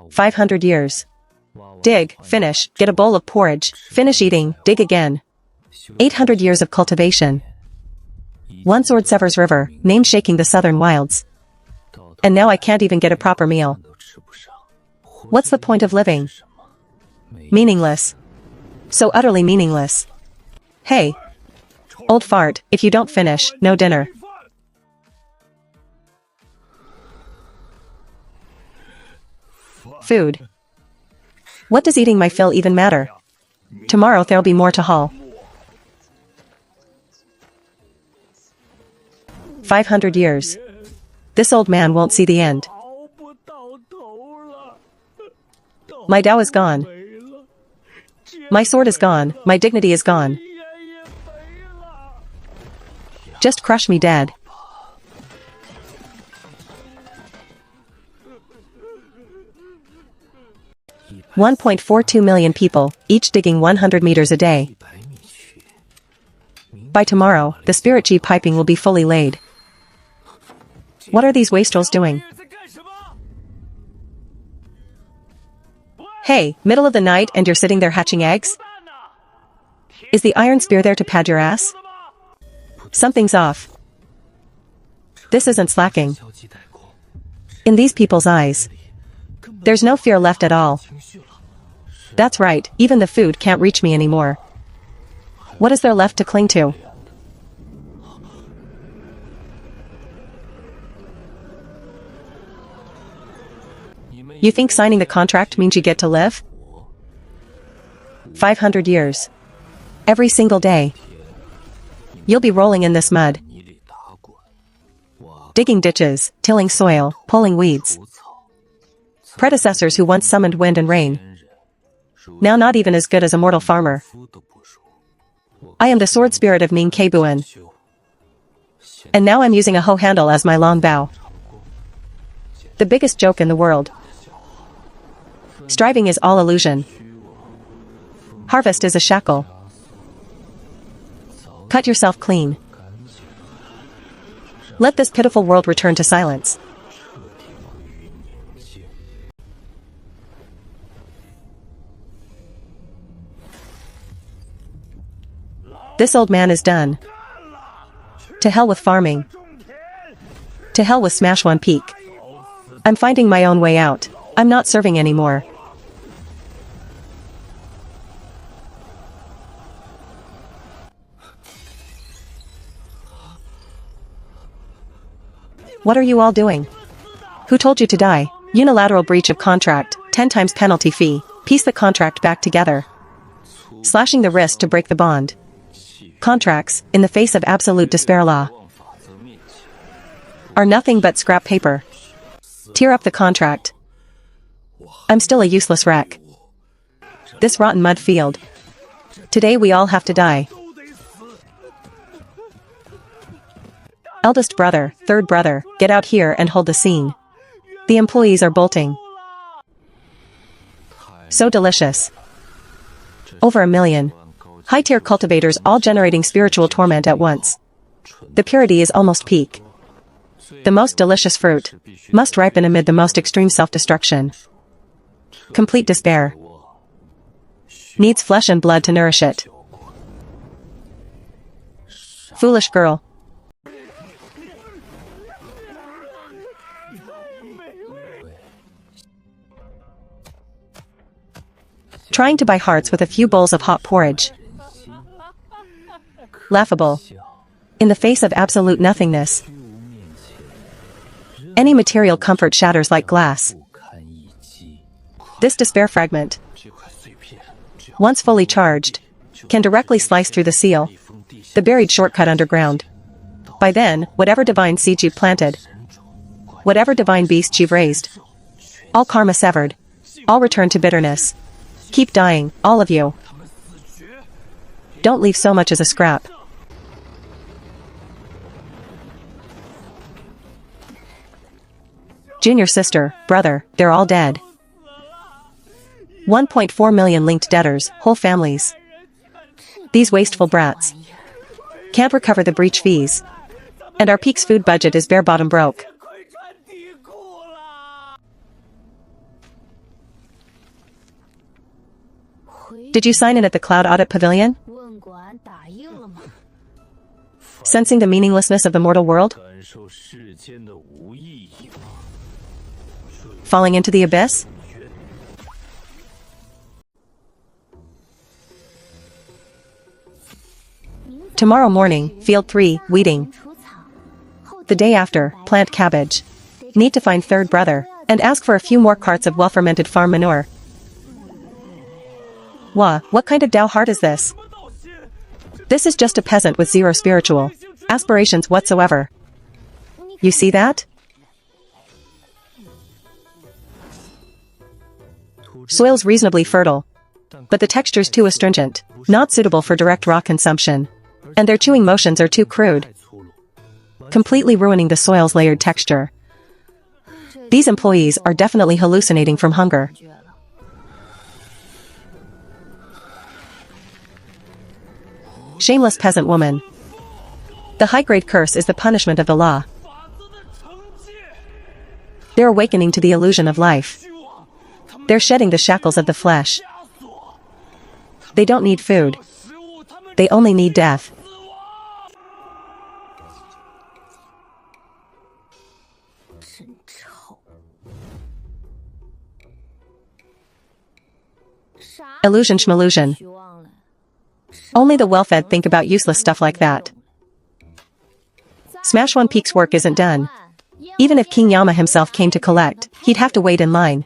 $500. Dig, finish, get a bowl of porridge, finish eating, dig again. 800 years of cultivation. One Sword Severs River, name shaking the southern wilds. And now I can't even get a proper meal. What's the point of living? Meaningless. So utterly meaningless. Hey. Old fart, if you don't finish, no dinner. Food. What does eating my fill even matter? Tomorrow there'll be more to haul. 500 years. This old man won't see the end. My Tao is gone. My sword is gone, my dignity is gone. Just crush me dead. $1.42 million people, each digging 100 meters a day. By tomorrow, the spirit G piping will be fully laid. What are these wastrels doing? Hey, middle of the night and you're sitting there hatching eggs? Is the iron spear there to pad your ass? Something's off. This isn't slacking. In these people's eyes, there's no fear left at all. That's right, even the food can't reach me anymore. What is there left to cling to? You think signing the contract means you get to live? 500 years. Every single day. You'll be rolling in this mud. Digging ditches, tilling soil, pulling weeds. Predecessors who once summoned wind and rain. Now not even as good as a mortal farmer. I am the sword spirit of Ning Kebuan. And now I'm using a hoe handle as my long bow. The biggest joke in the world. Striving is all illusion. Harvest is a shackle. Cut yourself clean. Let this pitiful world return to silence. This old man is done. To hell with farming. To hell with Smash One Peak. I'm finding my own way out. I'm not serving anymore. What are you all doing? Who told you to die? Unilateral breach of contract, 10 times penalty fee. Piece the contract back together. Slashing the wrist to break the bond. Contracts, in the face of absolute despair law, are nothing but scrap paper. Tear up the contract. I'm still a useless wreck. This rotten mud field. Today we all have to die. Eldest brother, third brother, get out here and hold the scene. The employees are bolting. So delicious. Over 1 million. High-tier cultivators all generating spiritual torment at once. The purity is almost peak. The most delicious fruit must ripen amid the most extreme self-destruction. Complete despair. Needs flesh and blood to nourish it. Foolish girl. Trying to buy hearts with a few bowls of hot porridge. Laughable. In the face of absolute nothingness. Any material comfort shatters like glass. This despair fragment, once fully charged, can directly slice through the seal, the buried shortcut underground. By then, whatever divine seeds you've planted, whatever divine beasts you've raised, all karma severed, all return to bitterness. Keep dying, all of you. Don't leave so much as a scrap. Junior sister, brother, they're all dead. 1.4 million linked debtors, whole families. These wasteful brats can't recover the breach fees. And our peak's food budget is bare bottom broke. Did you sign in at the Cloud Audit Pavilion? Sensing the meaninglessness of the mortal world? Falling into the abyss? Tomorrow morning, field 3, weeding. The day after, plant cabbage. Need to find third brother, and ask for a few more carts of well-fermented farm manure. Wah, what kind of Tao heart is this? This is just a peasant with zero spiritual aspirations whatsoever. You see that? Soil's reasonably fertile, but the texture's too astringent, not suitable for direct raw consumption. And their chewing motions are too crude, completely ruining the soil's layered texture. These employees are definitely hallucinating from hunger. Shameless peasant woman. The high-grade curse is the punishment of the law. They're awakening to the illusion of life. They're shedding the shackles of the flesh. They don't need food. They only need death. Illusion schmillusion. Only the well-fed think about useless stuff like that. Smash One Peak's work isn't done. Even if King Yama himself came to collect, he'd have to wait in line.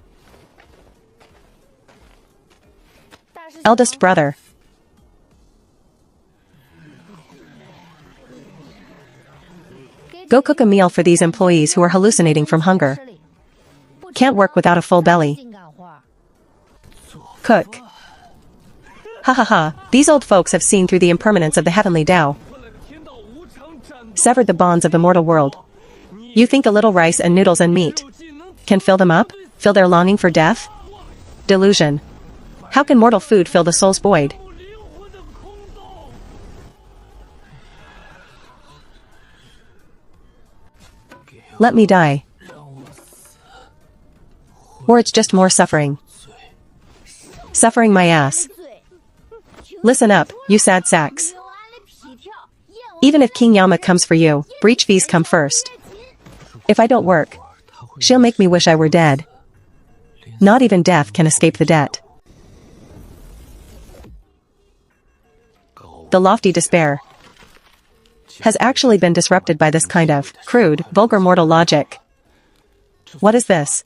Eldest brother. Go cook a meal for these employees who are hallucinating from hunger. Can't work without a full belly. Cook. Ha ha ha, these old folks have seen through the impermanence of the heavenly Tao. Severed the bonds of the mortal world. You think a little rice and noodles and meat can fill them up? Fill their longing for death? Delusion. How can mortal food fill the soul's void? Let me die. Or it's just more suffering. Suffering my ass. Listen up, you sad sacks. Even if King Yama comes for you, breach fees come first. If I don't work, she'll make me wish I were dead. Not even death can escape the debt. The lofty despair has actually been disrupted by this kind of crude, vulgar mortal logic. What is this?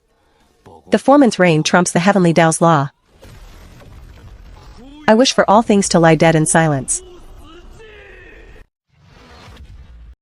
The foreman's reign trumps the heavenly Tao's law. I wish for all things to lie dead in silence.